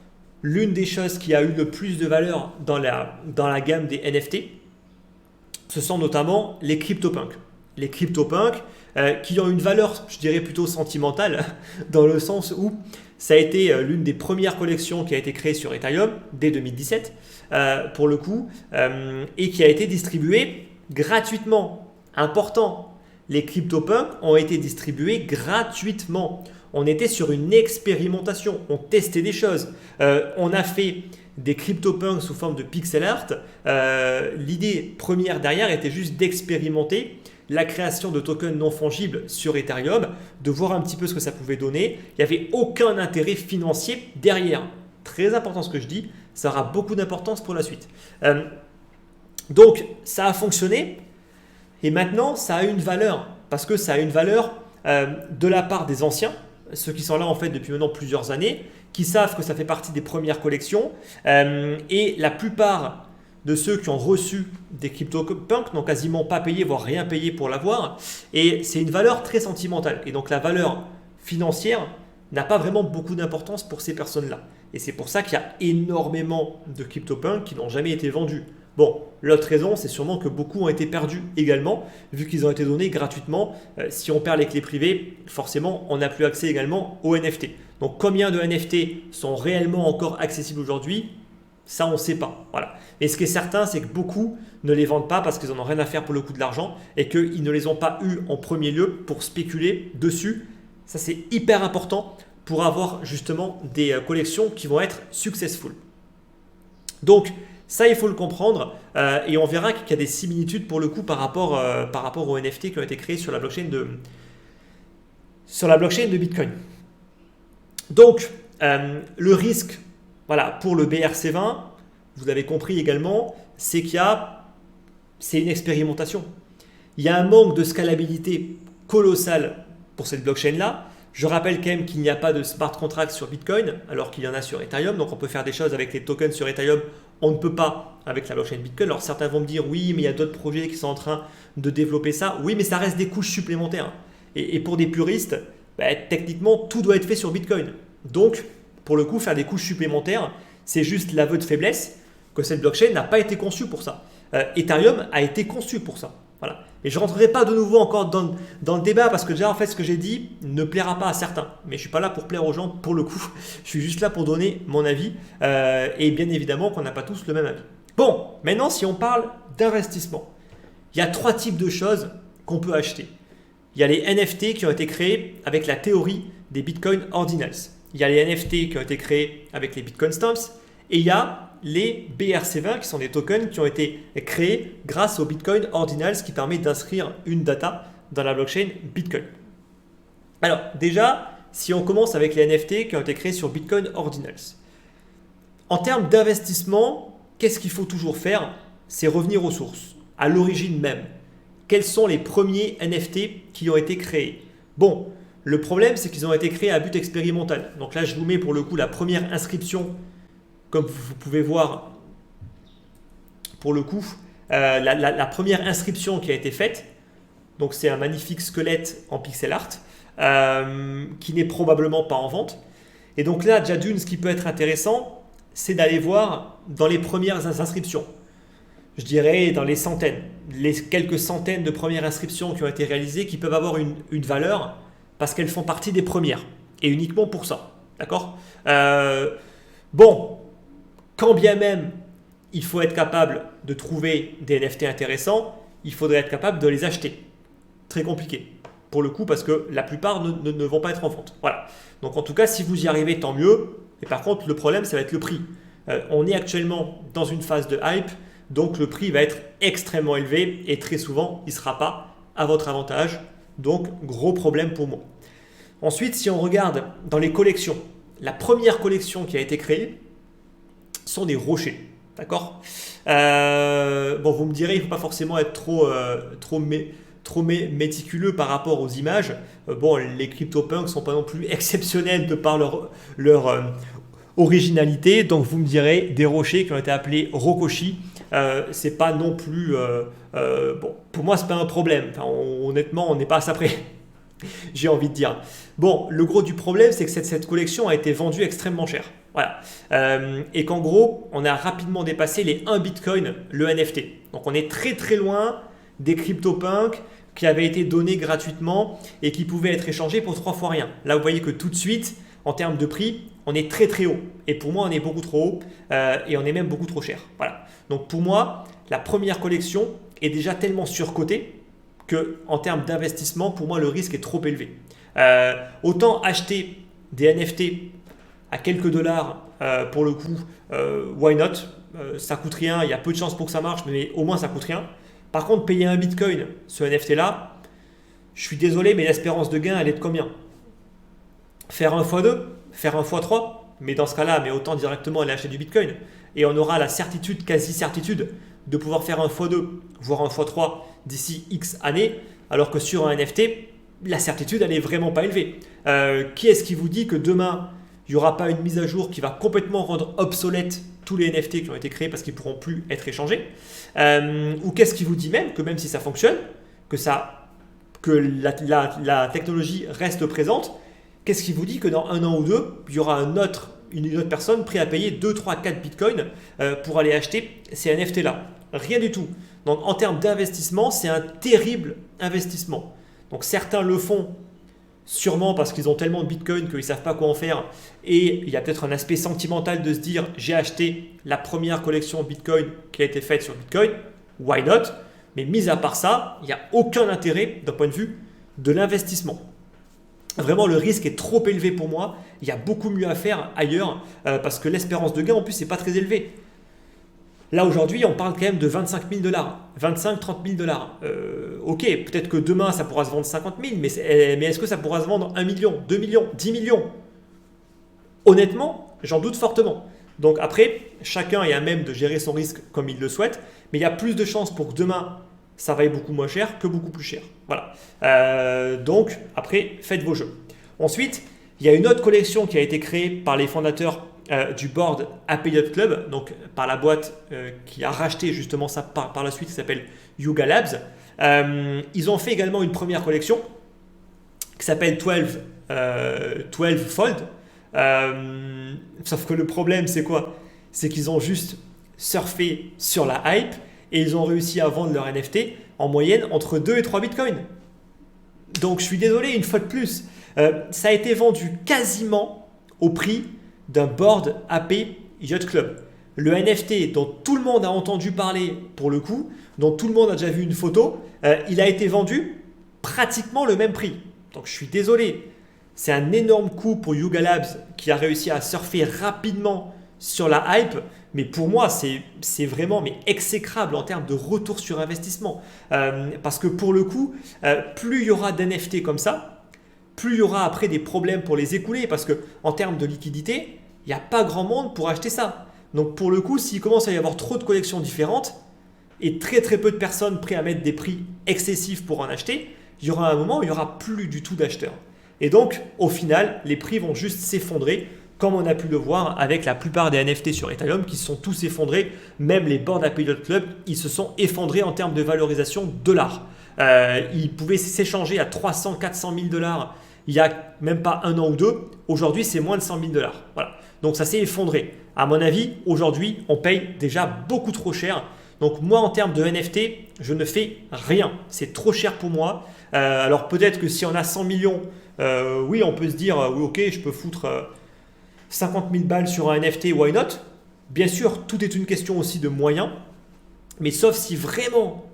l'une des choses qui a eu le plus de valeur dans la gamme des NFT, ce sont notamment les CryptoPunks. Les CryptoPunks qui ont une valeur, je dirais plutôt sentimentale, dans le sens où ça a été l'une des premières collections qui a été créée sur Ethereum dès 2017, pour le coup, et qui a été distribuée gratuitement. Important, les CryptoPunks ont été distribués gratuitement. On était sur une expérimentation, on testait des choses. On a fait des CryptoPunks sous forme de pixel art. L'idée première derrière était juste d'expérimenter la création de tokens non fongibles sur Ethereum, de voir un petit peu ce que ça pouvait donner. Il n'y avait aucun intérêt financier derrière. Très important ce que je dis, ça aura beaucoup d'importance pour la suite. Donc, ça a fonctionné. Et maintenant, ça a une valeur, parce que ça a une valeur de la part des anciens, ceux qui sont là en fait depuis maintenant plusieurs années, qui savent que ça fait partie des premières collections. Et la plupart de ceux qui ont reçu des CryptoPunks n'ont quasiment pas payé, voire rien payé pour l'avoir. Et c'est une valeur très sentimentale. Et donc la valeur financière n'a pas vraiment beaucoup d'importance pour ces personnes-là. Et c'est pour ça qu'il y a énormément de CryptoPunks qui n'ont jamais été vendus. Bon, l'autre raison, c'est sûrement que beaucoup ont été perdus également, vu qu'ils ont été donnés gratuitement. Si on perd les clés privées, forcément, on n'a plus accès également aux NFT. Donc, combien de NFT sont réellement encore accessibles aujourd'hui? Ça, on ne sait pas. Voilà. Mais ce qui est certain, c'est que beaucoup ne les vendent pas parce qu'ils n'en ont rien à faire pour le coût de l'argent et qu'ils ne les ont pas eu en premier lieu pour spéculer dessus. Ça, c'est hyper important pour avoir justement des collections qui vont être successful. Donc, ça, il faut le comprendre et on verra qu'il y a des similitudes pour le coup par rapport aux NFT qui ont été créés sur la blockchain de Bitcoin. Donc, le risque pour le BRC20, vous l'avez compris également, c'est c'est une expérimentation. Il y a un manque de scalabilité colossal pour cette blockchain-là. Je rappelle quand même qu'il n'y a pas de smart contract sur Bitcoin, alors qu'il y en a sur Ethereum. Donc, on peut faire des choses avec les tokens sur Ethereum. On ne peut pas avec la blockchain Bitcoin. Alors, certains vont me dire, oui, mais il y a d'autres projets qui sont en train de développer ça. Oui, mais ça reste des couches supplémentaires. Et pour des puristes, techniquement, tout doit être fait sur Bitcoin. Donc, pour le coup, faire des couches supplémentaires, c'est juste l'aveu de faiblesse que cette blockchain n'a pas été conçue pour ça. Ethereum a été conçu pour ça. Voilà. Et je ne rentrerai pas de nouveau encore dans le débat parce que déjà, en fait, ce que j'ai dit ne plaira pas à certains. Mais je ne suis pas là pour plaire aux gens pour le coup. Je suis juste là pour donner mon avis. Et bien évidemment qu'on n'a pas tous le même avis. Bon, maintenant, si on parle d'investissement, il y a 3 types de choses qu'on peut acheter. Il y a les NFT qui ont été créés avec la théorie des Bitcoin Ordinals. Il y a les NFT qui ont été créés avec les Bitcoin Stamps. Et il y a les BRC20 qui sont des tokens qui ont été créés grâce au Bitcoin Ordinals qui permet d'inscrire une data dans la blockchain Bitcoin. Alors déjà, si on commence avec les NFT qui ont été créés sur Bitcoin Ordinals. En termes d'investissement, qu'est-ce qu'il faut toujours faire? C'est revenir aux sources, à l'origine même. Quels sont les premiers NFT qui ont été créés? Bon, le problème, c'est qu'ils ont été créés à but expérimental. Donc là, je vous mets pour le coup la première inscription, comme vous pouvez voir, pour le coup, la première inscription qui a été faite. Donc c'est un magnifique squelette en pixel art qui n'est probablement pas en vente. Et donc là, déjà d'une, ce qui peut être intéressant, c'est d'aller voir dans les premières inscriptions. Je dirais dans les centaines, les quelques centaines de premières inscriptions qui ont été réalisées qui peuvent avoir une valeur parce qu'elles font partie des premières et uniquement pour ça. D'accord? Bon, quand bien même il faut être capable de trouver des NFT intéressants, il faudrait être capable de les acheter. Très compliqué pour le coup parce que la plupart ne vont pas être en vente. Voilà. Donc en tout cas, si vous y arrivez, tant mieux. Et par contre, le problème, ça va être le prix. On est actuellement dans une phase de hype, donc le prix va être extrêmement élevé et très souvent, il ne sera pas à votre avantage. Donc, gros problème pour moi. Ensuite, si on regarde dans les collections, la première collection qui a été créée sont des rochers. D'accord? Bon, vous me direz, il ne faut pas forcément être trop méticuleux par rapport aux images. Bon, les CryptoPunks ne sont pas non plus exceptionnels de par leur originalité. Donc, vous me direz, des rochers qui ont été appelés Rokoshi, c'est pas non plus... bon, pour moi, c'est pas un problème. Enfin, honnêtement, on n'est pas à ça près. J'ai envie de dire. Bon, le gros du problème, c'est que cette collection a été vendue extrêmement cher. Voilà. Et qu'en gros, on a rapidement dépassé les 1 Bitcoin, le NFT. Donc, on est très très loin des CryptoPunks qui avaient été donnés gratuitement et qui pouvaient être échangés pour 3 fois rien. Là, vous voyez que tout de suite, en termes de prix, on est très très haut. Et pour moi, on est beaucoup trop haut et on est même beaucoup trop cher. Voilà. Donc, pour moi, la première collection est déjà tellement surcotée qu'en termes d'investissement, pour moi, le risque est trop élevé. Autant acheter des NFT à quelques dollars, pour le coup, why not? Ça coûte rien, il y a peu de chances pour que ça marche, mais au moins ça coûte rien. Par contre, payer un Bitcoin, ce NFT-là, je suis désolé, mais l'espérance de gain, elle est de combien? Faire un x2, faire un x3, mais dans ce cas-là, mais autant directement aller acheter du Bitcoin. Et on aura la certitude, quasi-certitude, de pouvoir faire un x2, voire un x3 d'ici X années, alors que sur un NFT, la certitude, elle n'est vraiment pas élevée. Qui est-ce qui vous dit que demain, il n'y aura pas une mise à jour qui va complètement rendre obsolète tous les NFT qui ont été créés parce qu'ils ne pourront plus être échangés? Ou qu'est-ce qui vous dit même que même si ça fonctionne, que la technologie reste présente, qu'est-ce qui vous dit que dans un an ou deux, il y aura une autre personne prête à payer 2, 3, 4 bitcoins pour aller acheter ces NFT-là? Rien du tout. Donc en termes d'investissement, c'est un terrible investissement. Donc certains le font sûrement parce qu'ils ont tellement de bitcoin qu'ils ne savent pas quoi en faire. Et il y a peut-être un aspect sentimental de se dire j'ai acheté la première collection bitcoin qui a été faite sur bitcoin. Why not? Mais mis à part ça, il n'y a aucun intérêt d'un point de vue de l'investissement. Vraiment, le risque est trop élevé pour moi. Il y a beaucoup mieux à faire ailleurs parce que l'espérance de gain, en plus, n'est pas très élevée. Là, aujourd'hui, on parle quand même de 25 000 $, 25 30 000 $. Ok, peut-être que demain, ça pourra se vendre 50 000, mais est-ce que ça pourra se vendre 1 million, 2 millions, 10 millions? Honnêtement, j'en doute fortement. Donc après, chacun est à même de gérer son risque comme il le souhaite, mais il y a plus de chances pour que demain, ça vaille beaucoup moins cher que beaucoup plus cher. Voilà. Donc, après, faites vos jeux. Ensuite, il y a une autre collection qui a été créée par les fondateurs du board AP Yacht Club, donc par la boîte qui a racheté justement ça par la suite, qui s'appelle Yuga Labs. Ils ont fait également une première collection qui s'appelle 12 Fold. Sauf que le problème, c'est quoi? C'est qu'ils ont juste surfé sur la hype et ils ont réussi à vendre leur NFT en moyenne entre 2 et 3 bitcoins. Donc je suis désolé, une fois de plus, ça a été vendu quasiment au prix d'un board AP Yacht Club. Le NFT dont tout le monde a entendu parler pour le coup, dont tout le monde a déjà vu une photo, il a été vendu pratiquement le même prix. Donc je suis désolé, c'est un énorme coup pour Yuga Labs qui a réussi à surfer rapidement sur la hype, mais pour moi, c'est vraiment exécrable en termes de retour sur investissement. Parce que pour le coup, plus il y aura d'NFT comme ça, plus il y aura après des problèmes pour les écouler. Parce qu'en termes de liquidité, il n'y a pas grand monde pour acheter ça. Donc pour le coup, s'il commence à y avoir trop de collections différentes et très très peu de personnes prêtes à mettre des prix excessifs pour en acheter, il y aura un moment où il n'y aura plus du tout d'acheteurs. Et donc, au final, les prix vont juste s'effondrer, comme on a pu le voir avec la plupart des NFT sur Ethereum qui se sont tous effondrés. Même les Bored Ape Yacht Club, ils se sont effondrés en termes de valorisation $. Ils pouvaient s'échanger à 300, 400 000 dollars il n'y a même pas un an ou deux. Aujourd'hui, c'est moins de 100 000 dollars. Voilà. Donc, ça s'est effondré. À mon avis, aujourd'hui, on paye déjà beaucoup trop cher. Donc, moi, en termes de NFT, je ne fais rien. C'est trop cher pour moi. Alors, peut-être que si on a 100 millions, oui, on peut se dire, oui, ok, je peux foutre 50 000 balles sur un NFT, why not? Bien sûr, tout est une question aussi de moyens. Mais sauf si vraiment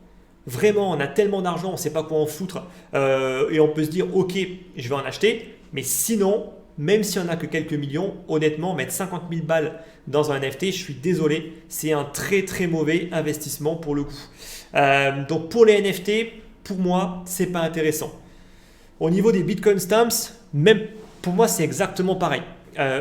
on a tellement d'argent, on ne sait pas quoi en foutre, et on peut se dire, ok, je vais en acheter. Mais sinon, même si on n'a que quelques millions, honnêtement, mettre 50 000 balles dans un NFT, je suis désolé, c'est un très très mauvais investissement pour le coup. Donc pour les NFT, pour moi, c'est pas intéressant. Au niveau des Bitcoin Stamps, même pour moi, c'est exactement pareil.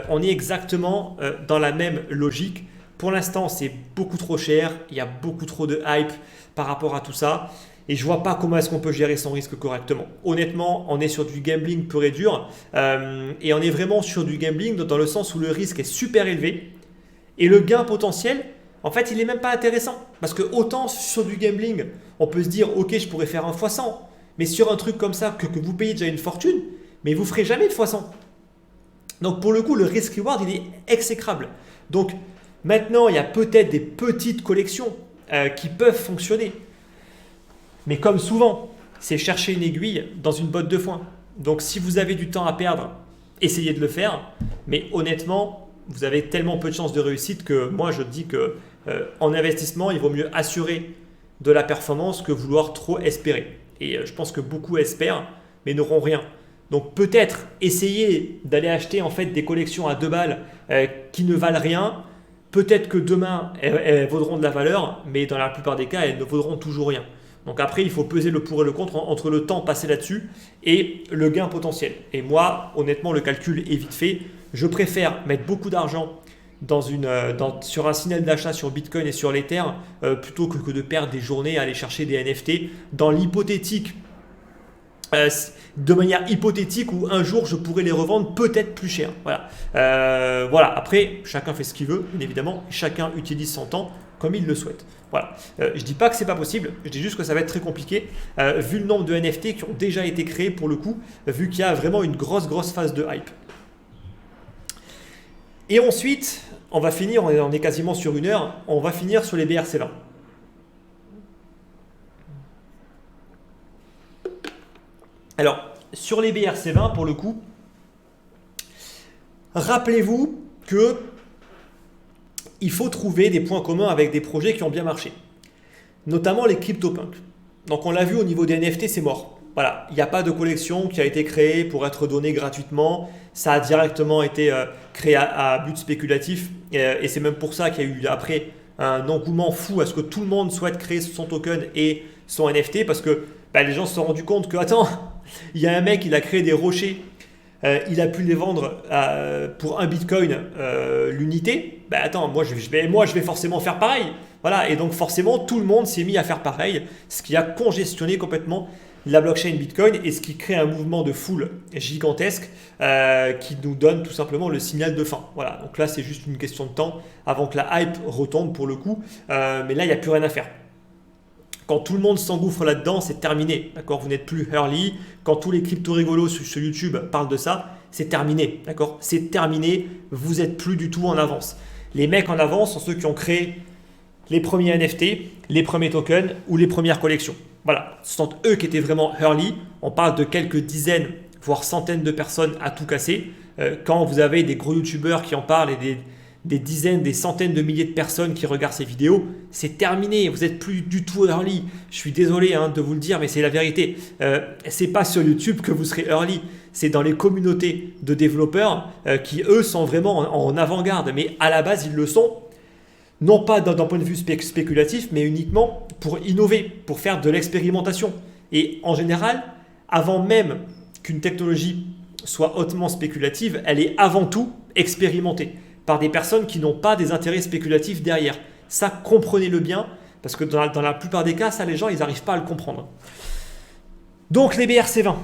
On est exactement dans la même logique. Pour l'instant, c'est beaucoup trop cher. Il y a beaucoup trop de hype par rapport à tout ça. Et je ne vois pas comment est-ce qu'on peut gérer son risque correctement. Honnêtement, on est sur du gambling pur et dur. Et on est vraiment sur du gambling dans le sens où le risque est super élevé. Et le gain potentiel, en fait, il n'est même pas intéressant. Parce que autant sur du gambling, on peut se dire, ok, je pourrais faire un x100. Mais sur un truc comme ça, que vous payez déjà une fortune, mais vous ne ferez jamais de x100. Donc pour le coup, le risk-reward, il est exécrable. Donc maintenant, il y a peut-être des petites collections qui peuvent fonctionner. Mais comme souvent, c'est chercher une aiguille dans une botte de foin. Donc si vous avez du temps à perdre, essayez de le faire. Mais honnêtement, vous avez tellement peu de chances de réussite que moi, je dis que en investissement, il vaut mieux assurer de la performance que vouloir trop espérer. Et je pense que beaucoup espèrent, mais n'auront rien. Donc peut-être essayer d'aller acheter en fait des collections à 2 balles qui ne valent rien. Peut-être que demain, elles vaudront de la valeur, mais dans la plupart des cas, elles ne vaudront toujours rien. Donc après, il faut peser le pour et le contre entre le temps passé là-dessus et le gain potentiel. Et moi, honnêtement, le calcul est vite fait. Je préfère mettre beaucoup d'argent sur un signal d'achat sur Bitcoin et sur l'Ether plutôt que de perdre des journées à aller chercher des NFT dans l'hypothétique. De manière hypothétique où un jour je pourrais les revendre peut-être plus cher. Voilà. Après, chacun fait ce qu'il veut, bien évidemment, chacun utilise son temps comme il le souhaite. Voilà. Je ne dis pas que c'est pas possible, je dis juste que ça va être très compliqué vu le nombre de NFT qui ont déjà été créés pour le coup, vu qu'il y a vraiment une grosse phase de hype. Et ensuite, on va finir, on est quasiment sur 1 heure, on va finir sur les BRC20. Alors, sur les BRC20, pour le coup, rappelez-vous que il faut trouver des points communs avec des projets qui ont bien marché, notamment les CryptoPunks. Donc, on l'a vu au niveau des NFT, c'est mort. Voilà, il n'y a pas de collection qui a été créée pour être donnée gratuitement. Ça a directement été créé à but spéculatif. Et c'est même pour ça qu'il y a eu après un engouement fou à ce que tout le monde souhaite créer son token et son NFT parce que les gens se sont rendus compte que, attends, il y a un mec, il a créé des rochers, il a pu les vendre pour 1 bitcoin l'unité. Attends, moi je vais forcément faire pareil. Voilà, et donc forcément, tout le monde s'est mis à faire pareil, ce qui a congestionné complètement la blockchain Bitcoin et ce qui crée un mouvement de foule gigantesque qui nous donne tout simplement le signal de fin. Voilà, donc là, c'est juste une question de temps avant que la hype retombe pour le coup, mais là, il n'y a plus rien à faire. Quand tout le monde s'engouffre là-dedans, c'est terminé. D'accord, vous n'êtes plus early. Quand tous les crypto rigolos sur YouTube parlent de ça, c'est terminé. D'accord, c'est terminé. Vous n'êtes plus du tout en avance. Les mecs en avance sont ceux qui ont créé les premiers NFT, les premiers tokens ou les premières collections. Voilà, ce sont eux qui étaient vraiment early. On parle de quelques dizaines, voire centaines de personnes à tout casser. Quand vous avez des gros youtubeurs qui en parlent et des dizaines, des centaines de milliers de personnes qui regardent ces vidéos, c'est terminé, vous n'êtes plus du tout early. Je suis désolé de vous le dire, mais c'est la vérité. C'est pas sur YouTube que vous serez early, c'est dans les communautés de développeurs qui, eux, sont vraiment en avant-garde, mais à la base, ils le sont. non pas d'un point de vue spéculatif, mais uniquement pour innover, pour faire de l'expérimentation. Et en général, avant même qu'une technologie soit hautement spéculative, elle est avant tout expérimentée par des personnes qui n'ont pas des intérêts spéculatifs derrière. Ça, comprenez-le bien, parce que dans la plupart des cas, ça, les gens, ils n'arrivent pas à le comprendre. Donc, les BRC20.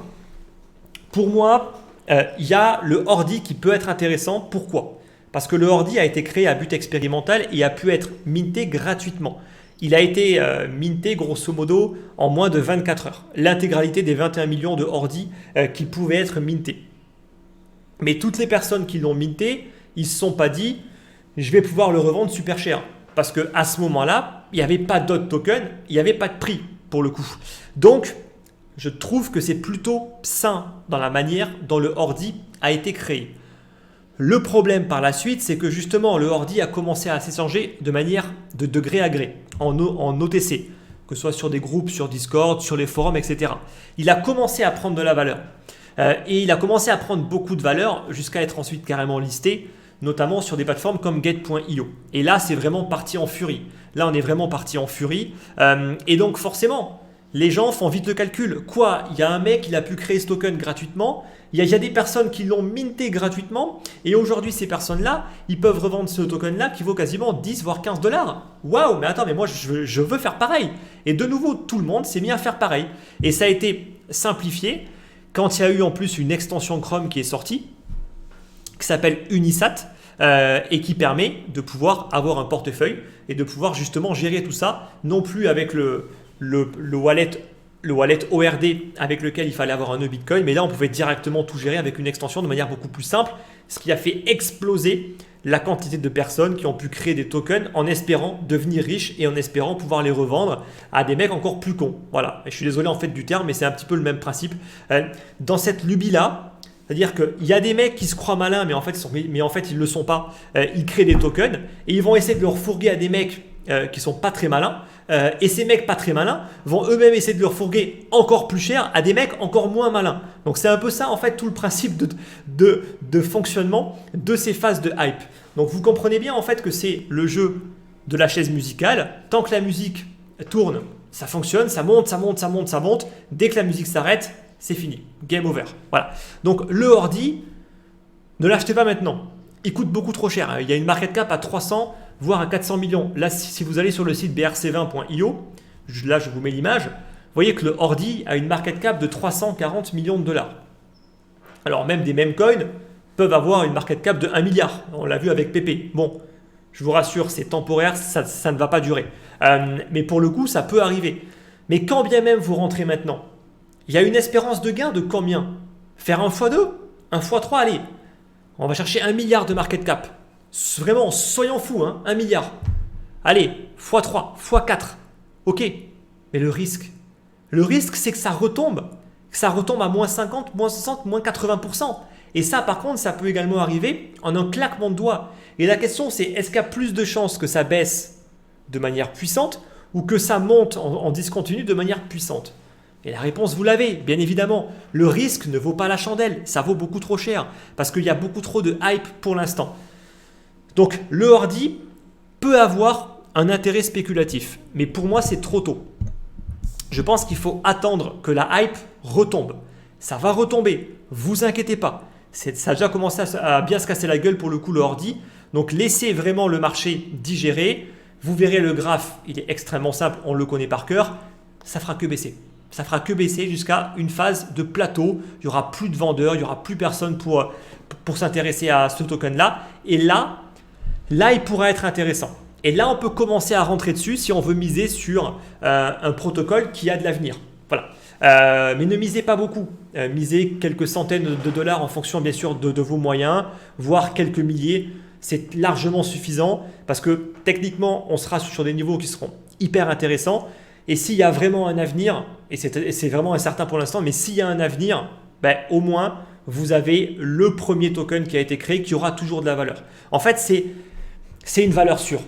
Pour moi, il y a le ordi qui peut être intéressant. Pourquoi ? Parce que le ordi a été créé à but expérimental et a pu être minté gratuitement. Il a été minté grosso modo en moins de 24 heures. L'intégralité des 21 millions de ordi qui pouvaient être mintés. Mais toutes les personnes qui l'ont minté, ils ne se sont pas dit « je vais pouvoir le revendre super cher ». Parce qu'à ce moment-là, il n'y avait pas d'autres tokens, il n'y avait pas de prix pour le coup. Donc, je trouve que c'est plutôt sain dans la manière dont le ordi a été créé. Le problème par la suite, c'est que justement, le ordi a commencé à s'échanger de manière de gré à gré, en OTC, que ce soit sur des groupes, sur Discord, sur les forums, etc. Il a commencé à prendre de la valeur. Et il a commencé à prendre beaucoup de valeur jusqu'à être ensuite carrément listé, notamment sur des plateformes comme Gate.io. Et là, c'est vraiment parti en furie. Là, on est vraiment parti en furie. Et donc, forcément, les gens font vite le calcul. Quoi ? Il y a un mec, il a pu créer ce token gratuitement. Il y a des personnes qui l'ont minté gratuitement. Et aujourd'hui, ces personnes-là, ils peuvent revendre ce token-là qui vaut quasiment 10 voire 15 $. Waouh, mais attends, mais moi, je veux faire pareil. Et de nouveau, tout le monde s'est mis à faire pareil. Et ça a été simplifié quand il y a eu en plus une extension Chrome qui est sortie, qui s'appelle Unisat, et qui permet de pouvoir avoir un portefeuille et de pouvoir justement gérer tout ça, non plus avec le wallet ORD avec lequel il fallait avoir un nœud Bitcoin, mais là on pouvait directement tout gérer avec une extension de manière beaucoup plus simple, ce qui a fait exploser la quantité de personnes qui ont pu créer des tokens en espérant devenir riches et en espérant pouvoir les revendre à des mecs encore plus cons. Voilà, et je suis désolé en fait du terme, mais c'est un petit peu le même principe. Dans cette lubie-là, c'est-à-dire qu'il y a des mecs qui se croient malins, mais en fait ils ne le sont pas. Ils créent des tokens et ils vont essayer de le refourguer à des mecs qui ne sont pas très malins. Et ces mecs pas très malins vont eux-mêmes essayer de le refourguer encore plus cher à des mecs encore moins malins. Donc c'est un peu ça en fait tout le principe de fonctionnement de ces phases de hype. Donc vous comprenez bien en fait que c'est le jeu de la chaise musicale. Tant que la musique tourne, ça fonctionne, ça monte, ça monte, ça monte, ça monte. Dès que la musique s'arrête, c'est fini. Game over. Voilà. Donc le ordi, ne l'achetez pas maintenant. Il coûte beaucoup trop cher. Il y a une market cap à 300 voire à 400 millions. Là, si vous allez sur le site brc20.io, là je vous mets l'image, vous voyez que le ordi a une market cap de 340 millions de dollars. Alors même des meme coins peuvent avoir une market cap de 1 milliard. On l'a vu avec Pepe. Bon, je vous rassure, c'est temporaire, ça ne va pas durer. Mais pour le coup, ça peut arriver. Mais quand bien même vous rentrez maintenant, il y a une espérance de gain de combien ? Faire un x2 ? Un x3 ? Allez, on va chercher 1 milliard de market cap. Vraiment, soyons fous, hein, 1 milliard. Allez, x3, x4. Ok, mais le risque, c'est que ça retombe à moins 50, moins 60, moins 80%. Et ça, par contre, ça peut également arriver en un claquement de doigts. Et la question, c'est est-ce qu'il y a plus de chances que ça baisse de manière puissante ou que ça monte en discontinu de manière puissante ? Et la réponse, vous l'avez, bien évidemment. Le risque ne vaut pas la chandelle, ça vaut beaucoup trop cher parce qu'il y a beaucoup trop de hype pour l'instant. Donc, le ordi peut avoir un intérêt spéculatif, mais pour moi, c'est trop tôt. Je pense qu'il faut attendre que la hype retombe. Ça va retomber, vous inquiétez pas. Ça a déjà commencé à bien se casser la gueule pour le coup, le ordi. Donc, laissez vraiment le marché digérer. Vous verrez le graphe, il est extrêmement simple, on le connaît par cœur. Ça fera que baisser. Ça fera que baisser jusqu'à une phase de plateau. Il n'y aura plus de vendeurs, il n'y aura plus personne pour s'intéresser à ce token-là. Et là, il pourra être intéressant. Et là, on peut commencer à rentrer dessus si on veut miser sur un protocole qui a de l'avenir. Voilà. Mais ne misez pas beaucoup. Misez quelques centaines de dollars en fonction, bien sûr, de vos moyens, voire quelques milliers. C'est largement suffisant parce que techniquement, on sera sur des niveaux qui seront hyper intéressants. Et s'il y a vraiment un avenir, et c'est vraiment incertain pour l'instant, mais s'il y a un avenir, ben, au moins, vous avez le premier token qui a été créé qui aura toujours de la valeur. En fait, c'est une valeur sûre.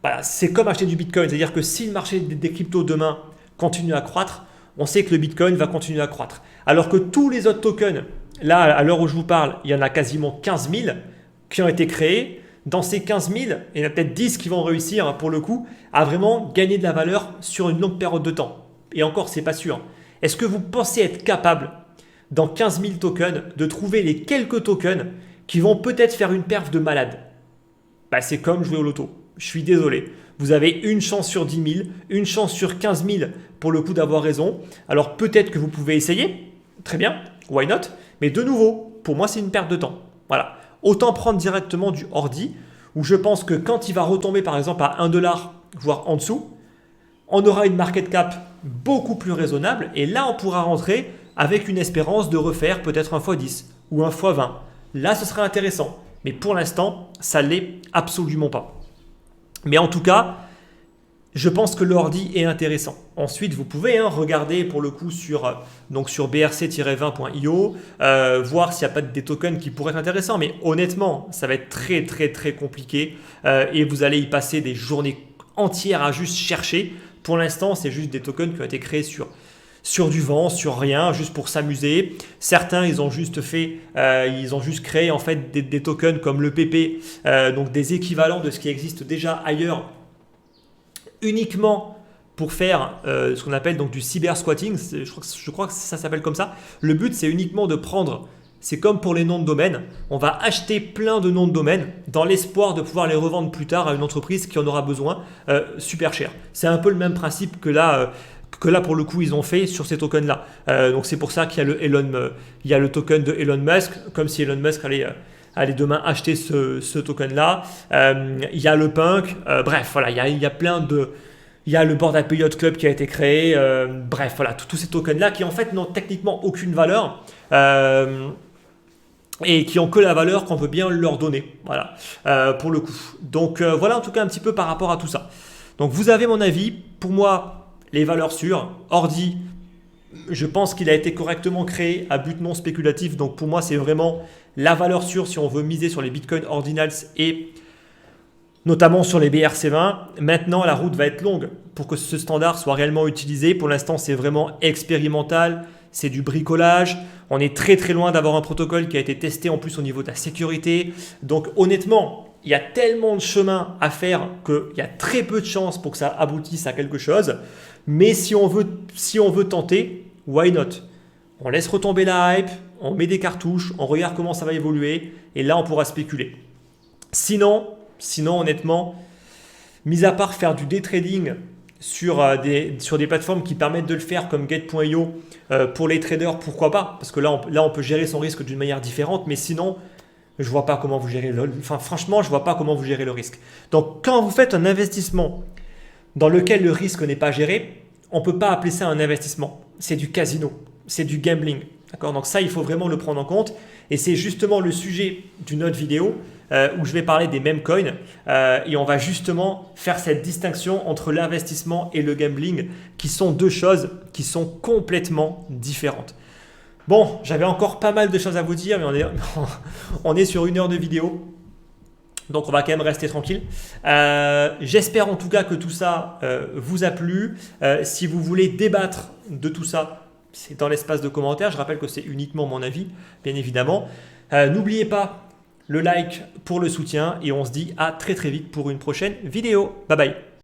Voilà, c'est comme acheter du Bitcoin. C'est-à-dire que si le marché des cryptos demain continue à croître, on sait que le Bitcoin va continuer à croître. Alors que tous les autres tokens, là, à l'heure où je vous parle, il y en a quasiment 15 000 qui ont été créés. dans ces 15 000, il y en a peut-être 10 qui vont réussir pour le coup à vraiment gagner de la valeur sur une longue période de temps. Et encore, c'est pas sûr. Est-ce que vous pensez être capable, dans 15 000 tokens, de trouver les quelques tokens qui vont peut-être faire une perf de malade? Bah, c'est comme jouer au loto. Je suis désolé. Vous avez une chance sur 10 000, une chance sur 15 000 pour le coup d'avoir raison. Alors peut-être que vous pouvez essayer. Très bien, why not? Mais de nouveau, pour moi, c'est une perte de temps. Voilà. Autant prendre directement du ordi, où je pense que quand il va retomber par exemple à 1 $, voire en dessous, on aura une market cap beaucoup plus raisonnable et là on pourra rentrer avec une espérance de refaire peut-être un x10 ou un x20. Là ce serait intéressant, mais pour l'instant ça ne l'est absolument pas. Mais en tout cas, je pense que le ordi est intéressant. Ensuite, vous pouvez regarder pour le coup sur brc-20.io, voir s'il n'y a pas des tokens qui pourraient être intéressants. Mais honnêtement, ça va être très très très compliqué et vous allez y passer des journées entières à juste chercher. Pour l'instant, c'est juste des tokens qui ont été créés sur du vent, sur rien, juste pour s'amuser. Certains, ils ont juste créé en fait des tokens comme le PP, donc des équivalents de ce qui existe déjà ailleurs, uniquement pour faire ce qu'on appelle donc du cyber squatting. Je crois que ça s'appelle comme ça. Le but, c'est uniquement de prendre, c'est comme pour les noms de domaine, on va acheter plein de noms de domaine dans l'espoir de pouvoir les revendre plus tard à une entreprise qui en aura besoin super cher. C'est un peu le même principe que là pour le coup ils ont fait sur ces tokens là. Donc c'est pour ça qu'il y a le token de Elon Musk, comme si Elon Musk allait demain acheter ce token là. Il y a le Punk, bref voilà, il y a plein de... Il y a le Bored Ape Yacht Club qui a été créé, bref voilà, tous ces tokens là qui en fait n'ont techniquement aucune valeur et qui ont que la valeur qu'on veut bien leur donner, voilà, pour le coup. Donc voilà en tout cas un petit peu par rapport à tout ça. Donc vous avez mon avis. Pour moi, les valeurs sûres, ordi, je pense qu'il a été correctement créé à but non spéculatif. Donc pour moi, c'est vraiment la valeur sûre si on veut miser sur les Bitcoin Ordinals et notamment sur les BRC20. Maintenant, la route va être longue pour que ce standard soit réellement utilisé. Pour l'instant, c'est vraiment expérimental, c'est du bricolage. On est très très loin d'avoir un protocole qui a été testé en plus au niveau de la sécurité. Donc honnêtement, il y a tellement de chemin à faire qu'il y a très peu de chances pour que ça aboutisse à quelque chose. Mais si on veut tenter, why not? On laisse retomber la hype, on met des cartouches, on regarde comment ça va évoluer et là on pourra spéculer. Sinon honnêtement, mis à part faire du day trading sur des plateformes qui permettent de le faire comme Gate.io pour les traders, pourquoi pas? Parce que là on peut gérer son risque d'une manière différente, mais sinon je vois pas comment vous gérez franchement, je vois pas comment vous gérez le risque. Donc quand vous faites un investissement dans lequel le risque n'est pas géré, on ne peut pas appeler ça un investissement. C'est du casino, c'est du gambling. D'accord? Donc ça, il faut vraiment le prendre en compte. Et c'est justement le sujet d'une autre vidéo où je vais parler des meme coins et on va justement faire cette distinction entre l'investissement et le gambling qui sont deux choses qui sont complètement différentes. Bon, j'avais encore pas mal de choses à vous dire, mais on est sur 1 heure de vidéo. Donc on va quand même rester tranquille. J'espère en tout cas que tout ça vous a plu. Si vous voulez débattre de tout ça, c'est dans l'espace de commentaires. Je rappelle que c'est uniquement mon avis, bien évidemment. N'oubliez pas le like pour le soutien et on se dit à très très vite pour une prochaine vidéo. Bye bye.